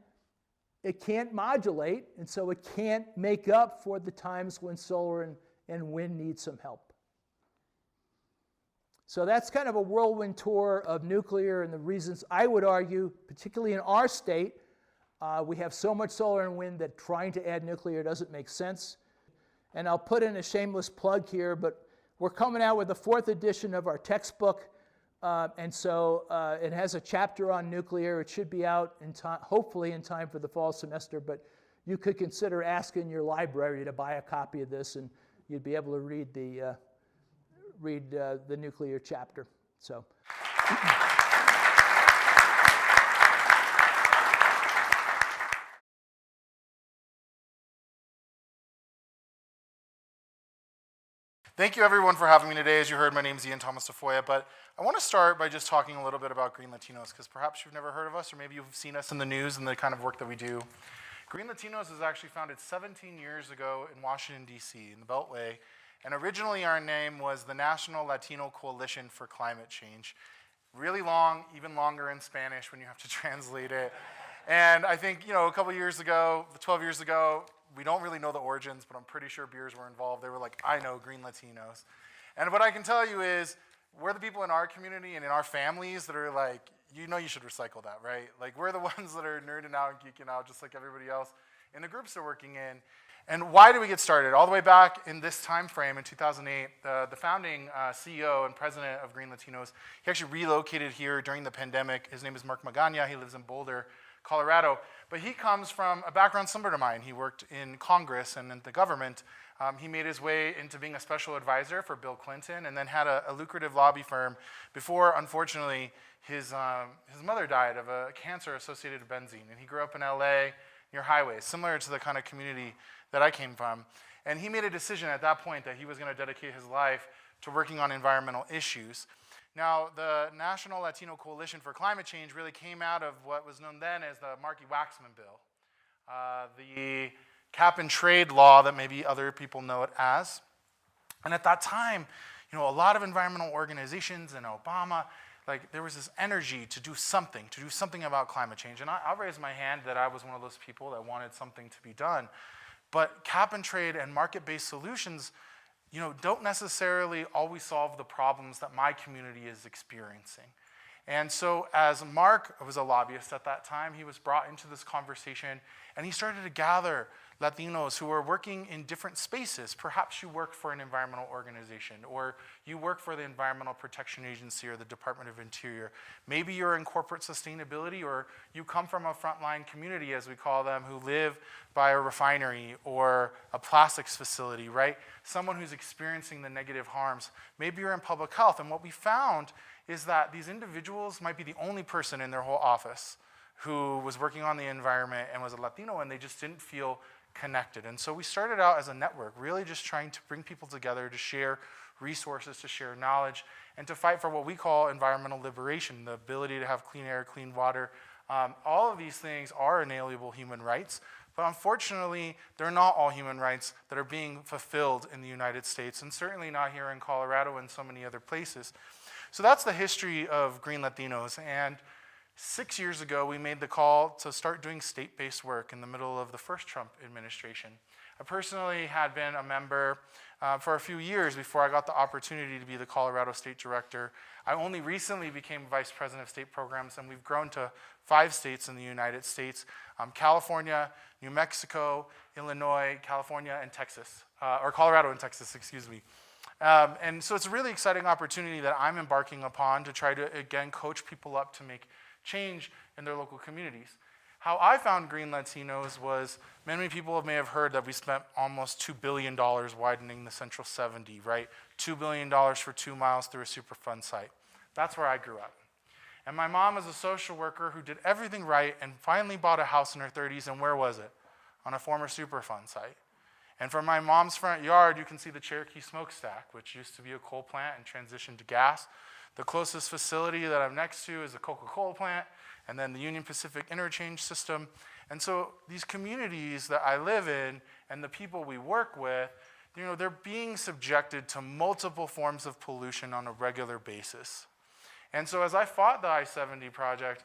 it can't modulate, and so it can't make up for the times when solar and wind need some help. So that's kind of a whirlwind tour of nuclear and the reasons I would argue, particularly in our state, we have so much solar and wind that trying to add nuclear doesn't make sense. And I'll put in a shameless plug here, but we're coming out with the 4th edition of our textbook. And so it has a chapter on nuclear. It should be out in time, hopefully in time for the fall semester, but you could consider asking your library to buy a copy of this, and you'd be able to read the nuclear chapter. So. Thank you, everyone, for having me today. As you heard, my name is Ian Thomas Tafoya, but I want to start by just talking a little bit about Green Latinos, because perhaps you've never heard of us, or maybe you've seen us in the news and the kind of work that we do. Green Latinos was actually founded 17 years ago in Washington, D.C., in the Beltway, and originally our name was the National Latino Coalition for Climate Change. Really long, even longer in Spanish when you have to translate it. And I think, a couple years ago, 12 years ago, we don't really know the origins, but I'm pretty sure beers were involved. They were like, I know Green Latinos. And what I can tell you is, we're the people in our community and in our families that are like, you should recycle that, right? Like, we're the ones that are nerding out and geeking out just like everybody else in the groups they're working in. And why did we get started? All the way back in this time frame, in 2008, the founding CEO and president of Green Latinos, he actually relocated here during the pandemic. His name is Mark Magana. He lives in Boulder, Colorado. But he comes from a background similar to mine. He worked in Congress and in the government. He made his way into being a special advisor for Bill Clinton and then had a lucrative lobby firm before, unfortunately, his mother died of a cancer associated with benzene. And he grew up in LA near highways, similar to the kind of community that I came from. And he made a decision at that point that he was going to dedicate his life to working on environmental issues. Now, the National Latino Coalition for Climate Change really came out of what was known then as the Markey-Waxman Bill, the cap and trade law that maybe other people know it as. And at that time, a lot of environmental organizations and Obama, there was this energy to do something about climate change. And I'll raise my hand that I was one of those people that wanted something to be done. But cap and trade and market-based solutions, don't necessarily always solve the problems that my community is experiencing. And so as Mark was a lobbyist at that time, he was brought into this conversation, and he started to gather Latinos who are working in different spaces. Perhaps you work for an environmental organization, or you work for the Environmental Protection Agency or the Department of Interior. Maybe you're in corporate sustainability, or you come from a frontline community, as we call them, who live by a refinery or a plastics facility, right? Someone who's experiencing the negative harms. Maybe you're in public health, and what we found is that these individuals might be the only person in their whole office who was working on the environment and was a Latino, and they just didn't feel connected. And so we started out as a network, really just trying to bring people together to share resources, to share knowledge, and to fight for what we call environmental liberation, the ability to have clean air, clean water. All of these things are inalienable human rights, but unfortunately, they're not all human rights that are being fulfilled in the United States, and certainly not here in Colorado and so many other places. So that's the history of Green Latinos. And 6 years ago, we made the call to start doing state-based work in the middle of the first Trump administration. I personally had been a member for a few years before I got the opportunity to be the Colorado State Director. I only recently became Vice President of State Programs, and we've grown to 5 states in the United States: California, New Mexico, Illinois, California, and Texas, or Colorado and Texas, excuse me. And so it's a really exciting opportunity that I'm embarking upon to try to, again, coach people up to make change in their local communities. How I found Green Latinos was, many people may have heard that we spent almost $2 billion widening the Central 70, right? $2 billion for 2 miles through a Superfund site. That's where I grew up. And my mom was a social worker who did everything right and finally bought a house in her 30s, and where was it? On a former Superfund site. And from my mom's front yard, you can see the Cherokee Smokestack, which used to be a coal plant and transitioned to gas. The closest facility that I'm next to is a Coca-Cola plant, and then the Union Pacific Interchange System. And so these communities that I live in and the people we work with, they're being subjected to multiple forms of pollution on a regular basis. And so as I fought the I-70 project,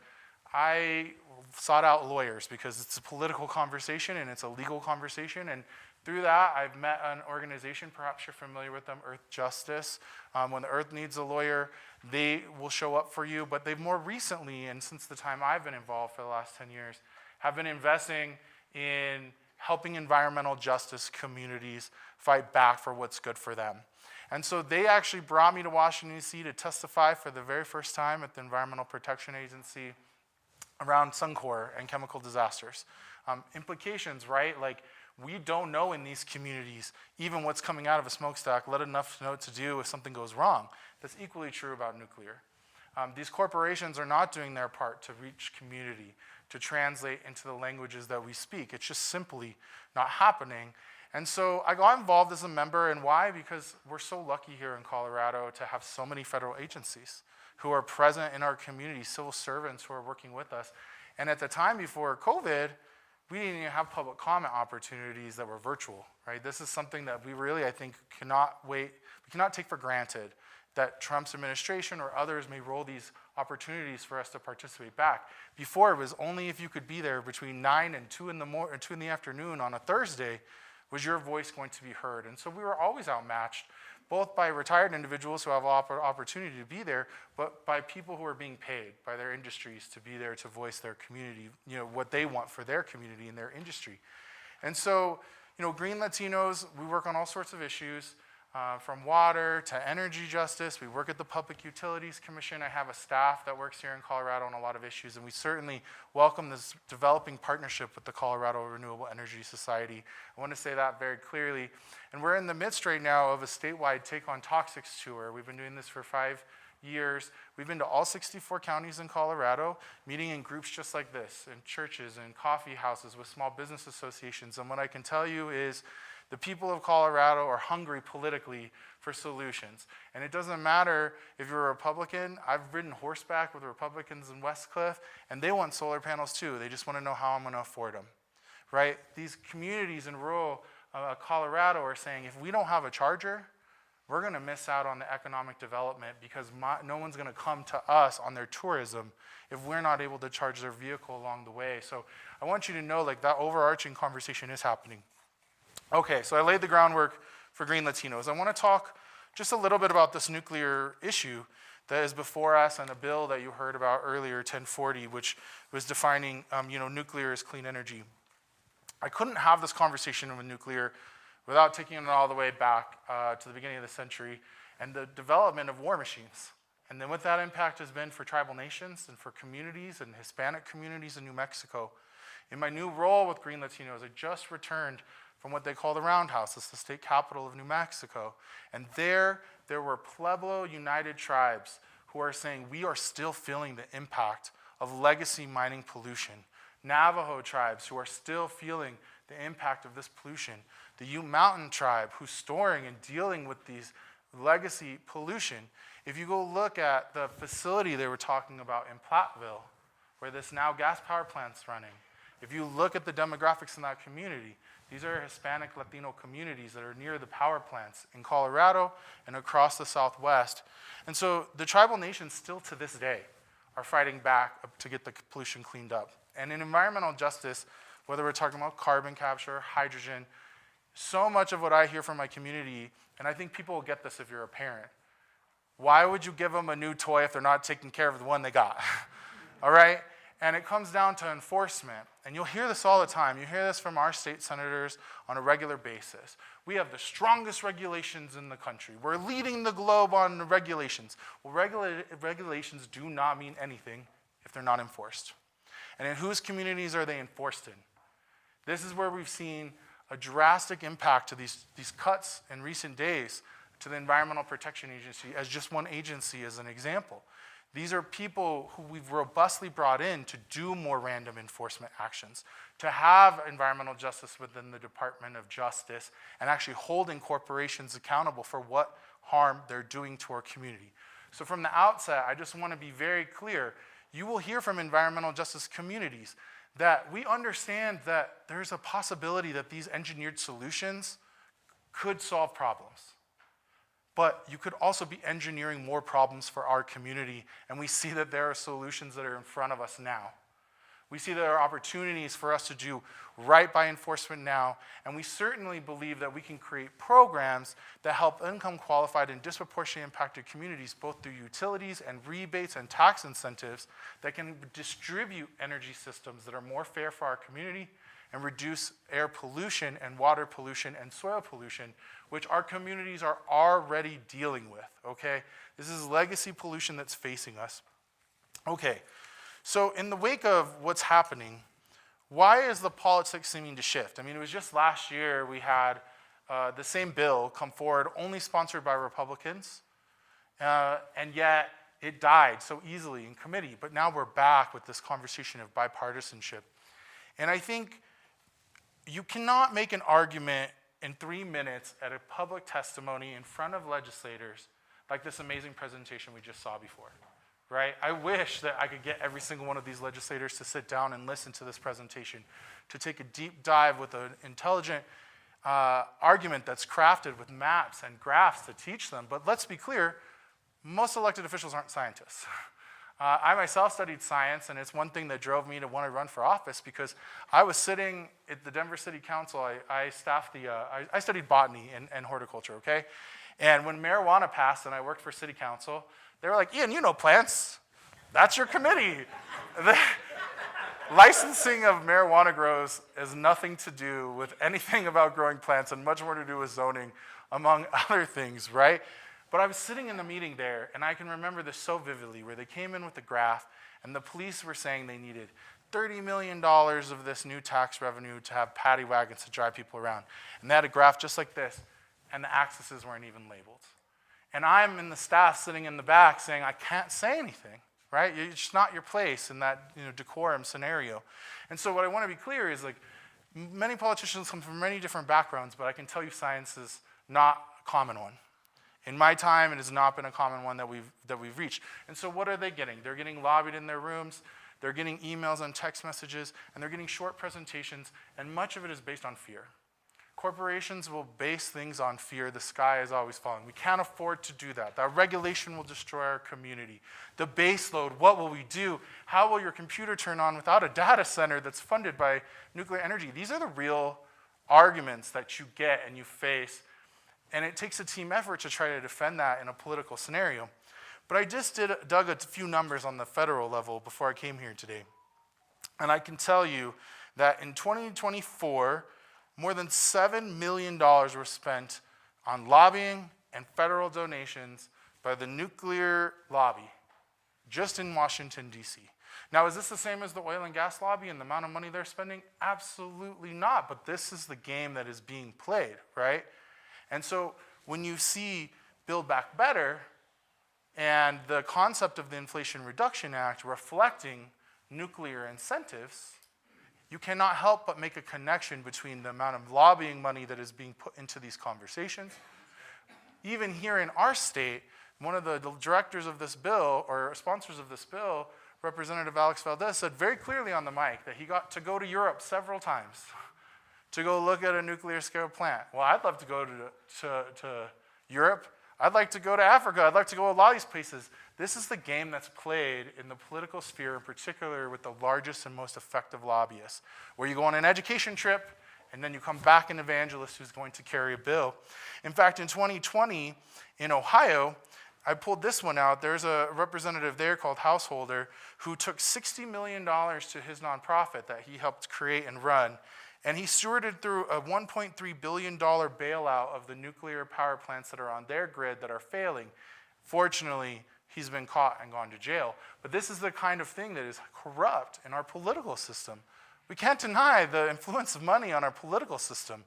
I sought out lawyers because it's a political conversation and it's a legal conversation. And through that, I've met an organization, perhaps you're familiar with them, Earth Justice. When the Earth needs a lawyer, they will show up for you. But they've more recently, and since the time I've been involved for the last 10 years, have been investing in helping environmental justice communities fight back for what's good for them. And so they actually brought me to Washington, D.C. to testify for the very first time at the Environmental Protection Agency around Suncor and chemical disasters. Implications, right? We don't know in these communities even what's coming out of a smokestack, let enough to know what to do if something goes wrong. That's equally true about nuclear. These corporations are not doing their part to reach community, to translate into the languages that we speak. It's just simply not happening. And so I got involved as a member, and why? Because we're so lucky here in Colorado to have so many federal agencies who are present in our community, civil servants who are working with us. And at the time before COVID, we didn't even have public comment opportunities that were virtual, right? This is something that we really, I think, we cannot take for granted that Trump's administration or others may roll these opportunities for us to participate back. Before, it was only if you could be there between 9 and 2 in the afternoon on a Thursday was your voice going to be heard. And so we were always outmatched, both by retired individuals who have opportunity to be there, but by people who are being paid by their industries to be there to voice their community, what they want for their community and their industry. And so, Green Latinos, we work on all sorts of issues. from water to energy justice. We work at the Public Utilities Commission. I have a staff that works here in Colorado on a lot of issues, and we certainly welcome this developing partnership with the Colorado Renewable Energy Society. I want to say that very clearly. And we're in the midst right now of a statewide Take on Toxics tour. We've been doing this for 5 years. We've been to all 64 counties in Colorado, meeting in groups just like this, in churches and coffee houses with small business associations. And what I can tell you is the people of Colorado are hungry politically for solutions. And it doesn't matter if you're a Republican. I've ridden horseback with Republicans in Westcliff, and they want solar panels too. They just want to know how I'm going to afford them, right? These communities in rural Colorado are saying, if we don't have a charger, we're going to miss out on the economic development because no one's going to come to us on their tourism if we're not able to charge their vehicle along the way. So I want you to know, like, that overarching conversation is happening. Okay, so I laid the groundwork for Green Latinos. I want to talk just a little bit about this nuclear issue that is before us and a bill that you heard about earlier, 1040, which was defining nuclear as clean energy. I couldn't have this conversation with nuclear without taking it all the way back to the beginning of the century and the development of war machines. And then what that impact has been for tribal nations and for communities and Hispanic communities in New Mexico. In my new role with Green Latinos, I just returned from what they call the Roundhouse. It's the state capital of New Mexico. And there were Pueblo United Tribes who are saying we are still feeling the impact of legacy mining pollution. Navajo tribes who are still feeling the impact of this pollution. The Ute Mountain tribe who's storing and dealing with these legacy pollution. If you go look at the facility they were talking about in Platteville, where this now gas power plant's running, if you look at the demographics in that community, these are Hispanic Latino communities that are near the power plants in Colorado and across the Southwest. And so the tribal nations still to this day are fighting back to get the pollution cleaned up. And in environmental justice, whether we're talking about carbon capture, hydrogen, so much of what I hear from my community, and I think people will get this if you're a parent, why would you give them a new toy if they're not taking care of the one they got? All right? And it comes down to enforcement. And you'll hear this all the time. You hear this from our state senators on a regular basis. We have the strongest regulations in the country. We're leading the globe on the regulations. Well, regulations do not mean anything if they're not enforced. And in whose communities are they enforced in? This is where we've seen a drastic impact to these cuts in recent days to the Environmental Protection Agency as just one agency as an example. These are people who we've robustly brought in to do more random enforcement actions, to have environmental justice within the Department of Justice, and actually holding corporations accountable for what harm they're doing to our community. So from the outset, I just want to be very clear. You will hear from environmental justice communities that we understand that there's a possibility that these engineered solutions could solve problems. But you could also be engineering more problems for our community, and we see that there are solutions that are in front of us now. We see there are opportunities for us to do right by enforcement now, and we certainly believe that we can create programs that help income-qualified and disproportionately impacted communities, both through utilities and rebates and tax incentives that can distribute energy systems that are more fair for our community and reduce air pollution and water pollution and soil pollution, which our communities are already dealing with, okay? This is legacy pollution that's facing us. Okay, so in the wake of what's happening, why is the politics seeming to shift? I mean, it was just last year we had the same bill come forward, only sponsored by Republicans, and yet it died so easily in committee. But now we're back with this conversation of bipartisanship. And I think you cannot make an argument in 3 minutes at a public testimony in front of legislators like this amazing presentation we just saw before, right? I wish that I could get every single one of these legislators to sit down and listen to this presentation, to take a deep dive with an intelligent argument that's crafted with maps and graphs to teach them. But let's be clear, most elected officials aren't scientists. I myself studied science, and it's one thing that drove me to want to run for office because I was sitting at the Denver City Council. I studied botany and horticulture, okay? And when marijuana passed and I worked for city council, they were like, Ian, you know plants. That's your committee. The licensing of marijuana grows has nothing to do with anything about growing plants and much more to do with zoning among other things, right? But I was sitting in the meeting there, and I can remember this so vividly, where they came in with the graph, and the police were saying they needed $30 million of this new tax revenue to have paddy wagons to drive people around. And they had a graph just like this, and the axes weren't even labeled. And I'm in the staff sitting in the back saying, I can't say anything, right? It's just not your place in that decorum scenario. And so what I want to be clear is, like, many politicians come from many different backgrounds, but I can tell you science is not a common one. In my time, it has not been a common one that we've reached. And so what are they getting? They're getting lobbied in their rooms, they're getting emails and text messages, and they're getting short presentations, and much of it is based on fear. Corporations will base things on fear. The sky is always falling. We can't afford to do that. That regulation will destroy our community. The base load, what will we do? How will your computer turn on without a data center that's funded by nuclear energy? These are the real arguments that you get and you face. And it takes a team effort to try to defend that in a political scenario. But I just dug a few numbers on the federal level before I came here today. And I can tell you that in 2024, more than $7 million were spent on lobbying and federal donations by the nuclear lobby, just in Washington, D.C. Now, is this the same as the oil and gas lobby and the amount of money they're spending? Absolutely not, but this is the game that is being played, right? And so when you see Build Back Better and the concept of the Inflation Reduction Act reflecting nuclear incentives, you cannot help but make a connection between the amount of lobbying money that is being put into these conversations. Even here in our state, one of the directors of this bill, or sponsors of this bill, Representative Alex Valdez, said very clearly on the mic that he got to go to Europe several times to go look at a nuclear scale plant. Well, I'd love to go to Europe. I'd like to go to Africa. I'd like to go to a lot of these places. This is the game that's played in the political sphere, in particular with the largest and most effective lobbyists, where you go on an education trip, and then you come back an evangelist who's going to carry a bill. In fact, in 2020, in Ohio, I pulled this one out. There's a representative there called Householder who took $60 million to his nonprofit that he helped create and run, and he stewarded through a $1.3 billion bailout of the nuclear power plants that are on their grid that are failing. Fortunately, he's been caught and gone to jail. But this is the kind of thing that is corrupt in our political system. We can't deny the influence of money on our political system.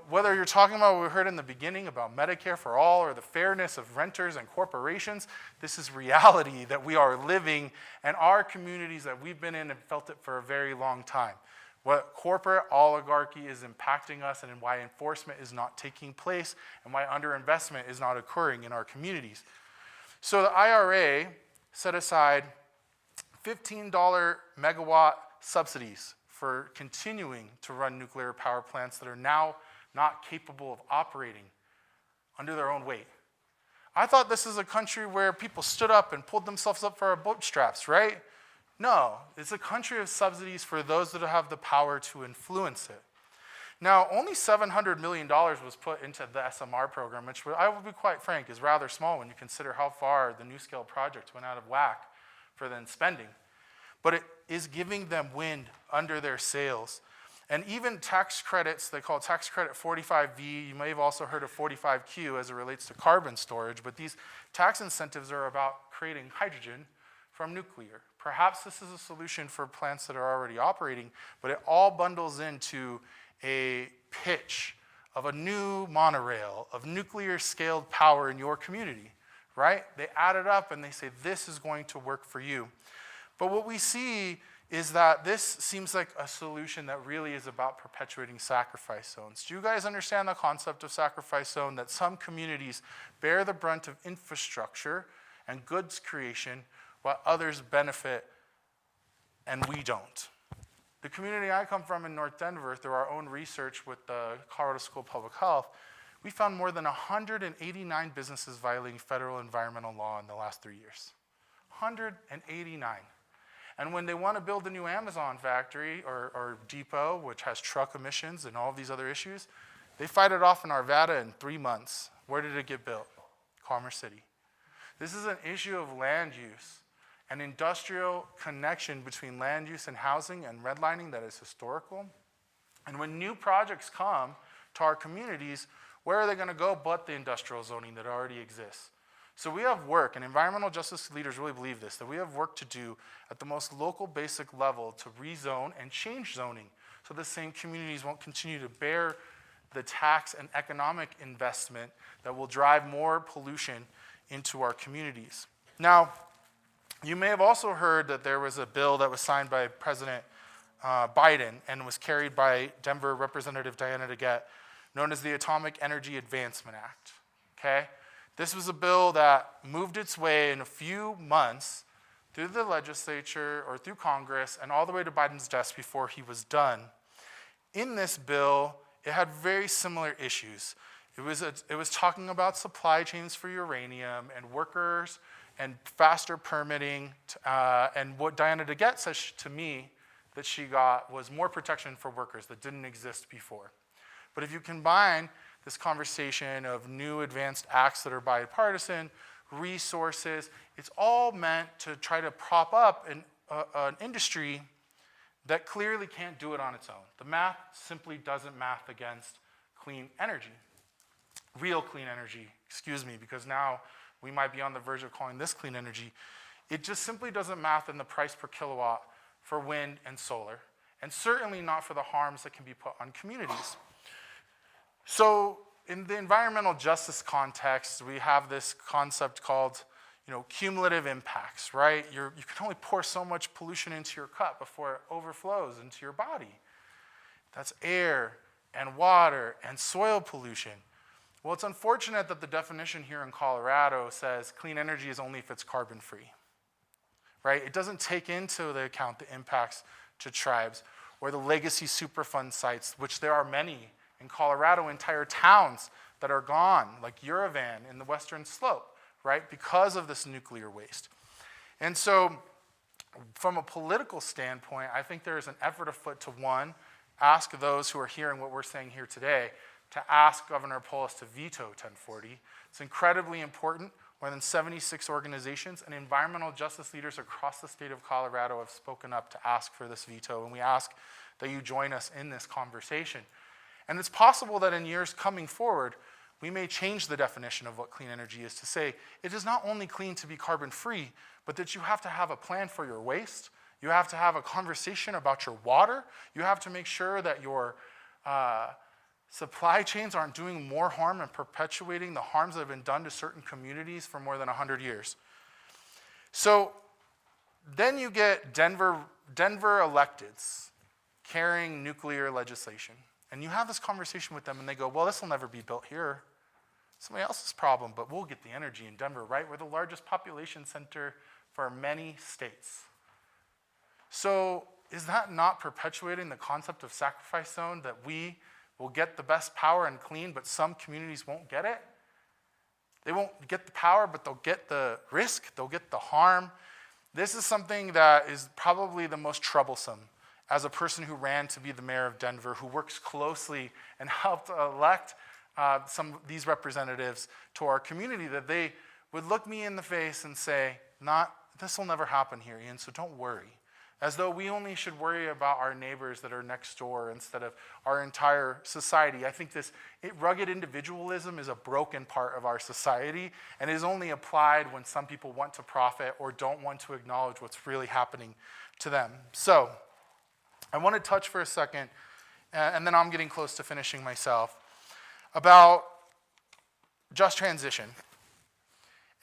Whether you're talking about what we heard in the beginning about Medicare for all or the fairness of renters and corporations, this is reality that we are living, and our communities that we've been in have felt it for a very long time. What corporate oligarchy is impacting us, and why enforcement is not taking place, and why underinvestment is not occurring in our communities. So the IRA set aside $15 megawatt subsidies for continuing to run nuclear power plants that are now not capable of operating under their own weight. I thought this is a country where people stood up and pulled themselves up for our bootstraps, right? No, it's a country of subsidies for those that have the power to influence it. Now, only $700 million was put into the SMR program, which I will be quite frank, is rather small when you consider how far the NuScale project went out of whack for then spending. But it is giving them wind under their sails. And even tax credits, they call tax credit 45V, you may have also heard of 45Q as it relates to carbon storage, but these tax incentives are about creating hydrogen from nuclear. Perhaps this is a solution for plants that are already operating, but it all bundles into a pitch of a new monorail, of nuclear-scaled power in your community, right? They add it up and they say, this is going to work for you. But what we see is that this seems like a solution that really is about perpetuating sacrifice zones. Do you guys understand the concept of sacrifice zone? That some communities bear the brunt of infrastructure and goods creation while others benefit and we don't. The community I come from in North Denver, through our own research with the Colorado School of Public Health, we found more than 189 businesses violating federal environmental law in the last 3 years. 189. And when they want to build a new Amazon factory or depot, which has truck emissions and all of these other issues, they fight it off in Arvada in 3 months. Where did it get built? Commerce City. This is an issue of land use, an industrial connection between land use and housing and redlining that is historical. And when new projects come to our communities, where are they going to go but the industrial zoning that already exists? So we have work, and environmental justice leaders really believe this, that we have work to do at the most local basic level to rezone and change zoning so the same communities won't continue to bear the tax and economic investment that will drive more pollution into our communities. Now, you may have also heard that there was a bill that was signed by President Biden and was carried by Denver Representative Diana DeGette, known as the Atomic Energy Advancement Act, okay? This was a bill that moved its way in a few months through the legislature or through Congress and all the way to Biden's desk before he was done. In this bill, it had very similar issues. It was talking about supply chains for uranium and workers and faster permitting. And what Diana DeGette says to me that she got was more protection for workers that didn't exist before. But if you combine this conversation of new advanced acts that are bipartisan, resources, it's all meant to try to prop up an industry that clearly can't do it on its own. The math simply doesn't math against clean energy. Real clean energy, excuse me, because now we might be on the verge of calling this clean energy. It just simply doesn't math in the price per kilowatt for wind and solar, and certainly not for the harms that can be put on communities. So in the environmental justice context, we have this concept called, cumulative impacts, right? You can only pour so much pollution into your cup before it overflows into your body. That's air and water and soil pollution. Well, it's unfortunate that the definition here in Colorado says clean energy is only if it's carbon-free, right? It doesn't take into the account the impacts to tribes or the legacy Superfund sites, which there are many in Colorado, entire towns that are gone, like Uravan in the Western Slope, right, because of this nuclear waste. And so from a political standpoint, I think there is an effort afoot to, one, ask those who are hearing what we're saying here today to ask Governor Polis to veto 1040. It's incredibly important. More than 76 organizations and environmental justice leaders across the state of Colorado have spoken up to ask for this veto, and we ask that you join us in this conversation. And it's possible that in years coming forward, we may change the definition of what clean energy is to say it is not only clean to be carbon-free, but that you have to have a plan for your waste, you have to have a conversation about your water, you have to make sure that your supply chains aren't doing more harm and perpetuating the harms that have been done to certain communities for more than 100 years. So then you get Denver electeds carrying nuclear legislation. And you have this conversation with them and they go, well, this will never be built here. Somebody else's problem, but we'll get the energy in Denver, right? We're the largest population center for many states. So is that not perpetuating the concept of sacrifice zone, that we will get the best power and clean, but some communities won't get it? They won't get the power, but they'll get the risk, they'll get the harm. This is something that is probably the most troublesome as a person who ran to be the mayor of Denver, who works closely and helped elect some of these representatives to our community, that they would look me in the face and say, this will never happen here, Ian, so don't worry. As though we only should worry about our neighbors that are next door instead of our entire society. I think rugged individualism is a broken part of our society and is only applied when some people want to profit or don't want to acknowledge what's really happening to them. So I want to touch for a second, and then I'm getting close to finishing myself, about just transition.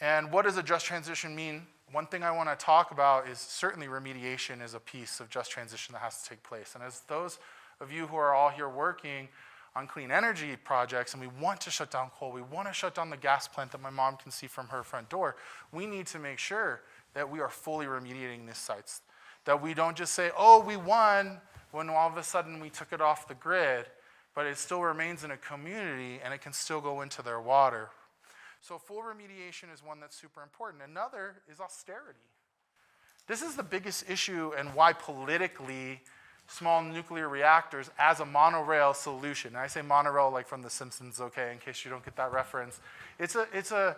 And what does a just transition mean? One thing I want to talk about is certainly remediation is a piece of just transition that has to take place. And as those of you who are all here working on clean energy projects, and we want to shut down coal, we want to shut down the gas plant that my mom can see from her front door, we need to make sure that we are fully remediating these sites. That we don't just say, oh, we won, when all of a sudden we took it off the grid, but it still remains in a community and it can still go into their water. So full remediation is one that's super important. Another is austerity. This is the biggest issue and why politically small nuclear reactors as a monorail solution, and I say monorail like from The Simpsons, okay, in case you don't get that reference. It's a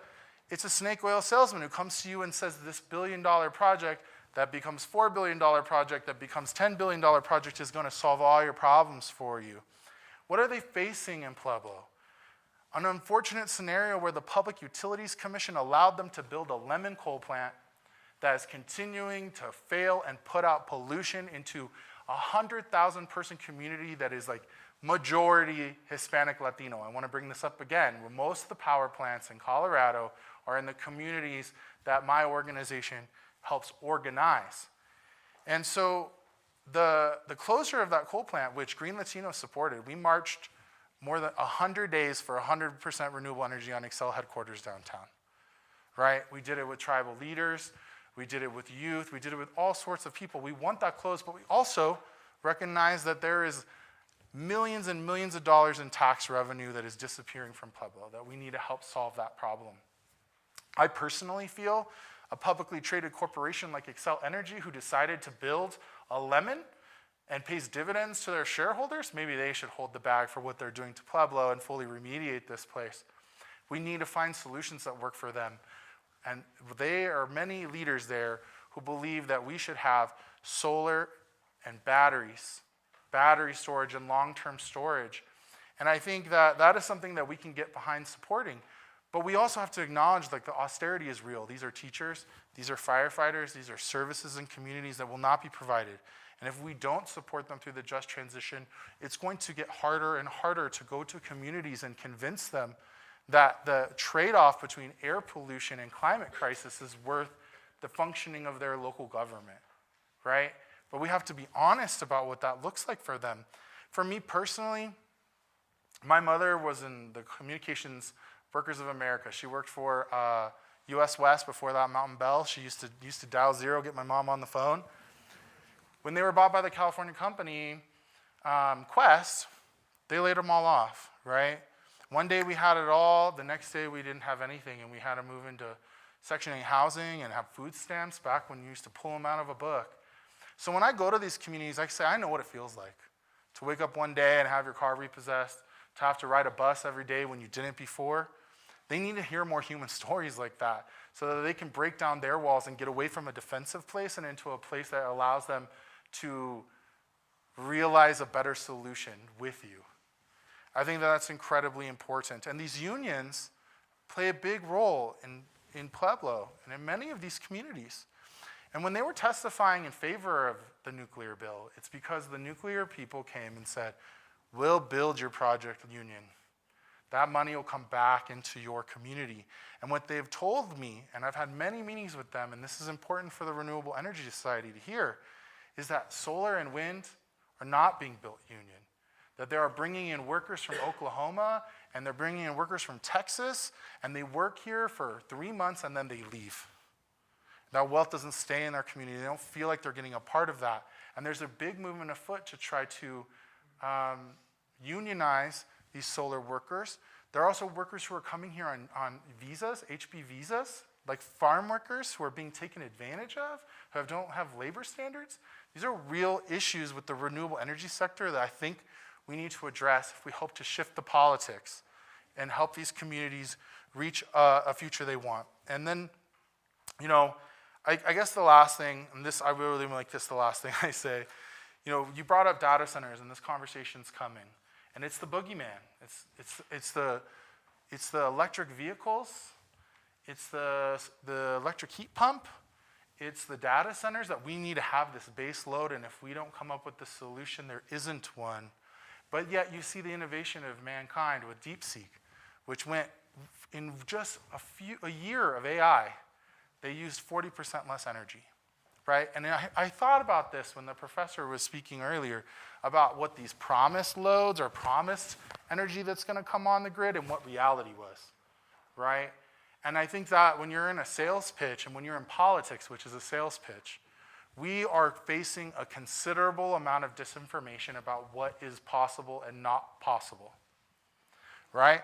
snake oil salesman who comes to you and says this $1 billion project that becomes $4 billion project, that becomes $10 billion project is going to solve all your problems for you. What are they facing in Pueblo? An unfortunate scenario where the Public Utilities Commission allowed them to build a lemon coal plant that is continuing to fail and put out pollution into a 100,000 person community that is like majority Hispanic Latino. I want to bring this up again, where most of the power plants in Colorado are in the communities that my organization helps organize. And so the closure of that coal plant, which Green Latinos supported, we marched more than 100 days for 100% renewable energy on Excel headquarters downtown, right? We did it with tribal leaders, we did it with youth, we did it with all sorts of people. We want that closed, but we also recognize that there is millions and millions of dollars in tax revenue that is disappearing from Pueblo, that we need to help solve that problem. I personally feel a publicly traded corporation like Xcel Energy, who decided to build a lemon and pays dividends to their shareholders, maybe they should hold the bag for what they're doing to Pueblo and fully remediate this place. We need to find solutions that work for them. And there are many leaders there who believe that we should have solar and batteries, battery storage and long-term storage. And I think that that is something that we can get behind supporting. But we also have to acknowledge like the austerity is real. These are teachers, these are firefighters, these are services and communities that will not be provided. And if we don't support them through the just transition, it's going to get harder and harder to go to communities and convince them that the trade-off between air pollution and climate crisis is worth the functioning of their local government, right? But we have to be honest about what that looks like for them. For me personally, my mother was in the Communications Workers of America. She worked for US West, before that Mountain Bell. She used to dial 0, get my mom on the phone. When they were bought by the California company, Quest, they laid them all off, right? One day we had it all, the next day we didn't have anything, and we had to move into Section 8 housing and have food stamps back when you used to pull them out of a book. So when I go to these communities, I say, I know what it feels like to wake up one day and have your car repossessed, to have to ride a bus every day when you didn't before. They need to hear more human stories like that so that they can break down their walls and get away from a defensive place and into a place that allows them to realize a better solution with you. I think that that's incredibly important. And these unions play a big role in Pueblo and in many of these communities. And when they were testifying in favor of the nuclear bill, it's because the nuclear people came and said, we'll build your project union. That money will come back into your community. And what they've told me, and I've had many meetings with them, and this is important for the Renewable Energy Society to hear, is that solar and wind are not being built union. That they are bringing in workers from Oklahoma, and they're bringing in workers from Texas, and they work here for 3 months and then they leave. That wealth doesn't stay in their community. They don't feel like they're getting a part of that. And there's a big movement afoot to try to unionize these solar workers. There are also workers who are coming here on visas, HB visas, like farm workers who are being taken advantage of, who don't have labor standards. These are real issues with the renewable energy sector that I think we need to address if we hope to shift the politics and help these communities reach a future they want. And then, you know, I guess the last thing, and this, I really like this, the last thing I say, you know, you brought up data centers and this conversation's coming. And it's the boogeyman. It's the electric vehicles. It's the electric heat pump. It's the data centers that we need to have this base load, and if we don't come up with the solution, there isn't one. But yet you see the innovation of mankind with DeepSeek, which went in just a year of AI, they used 40% less energy. Right? And I thought about this when the professor was speaking earlier about what these promised loads or promised energy that's going to come on the grid and what reality was, right? And I think that when you're in a sales pitch and when you're in politics, which is a sales pitch, we are facing a considerable amount of disinformation about what is possible and not possible, right?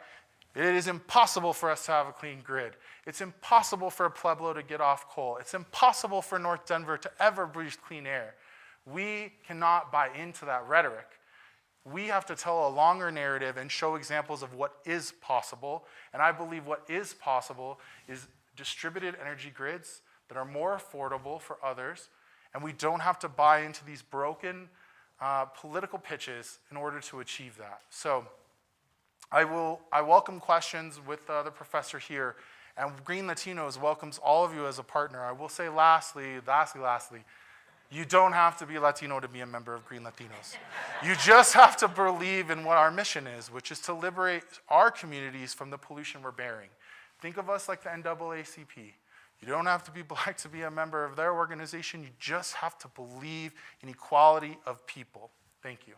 It is impossible for us to have a clean grid. It's impossible for Pueblo to get off coal. It's impossible for North Denver to ever breathe clean air. We cannot buy into that rhetoric. We have to tell a longer narrative and show examples of what is possible. And I believe what is possible is distributed energy grids that are more affordable for others. And we don't have to buy into these broken political pitches in order to achieve that. So I welcome questions with the professor here, and Green Latinos welcomes all of you as a partner. I will say lastly, you don't have to be Latino to be a member of Green Latinos. You just have to believe in what our mission is, which is to liberate our communities from the pollution we're bearing. Think of us like the NAACP. You don't have to be black to be a member of their organization. You just have to believe in equality of people. Thank you.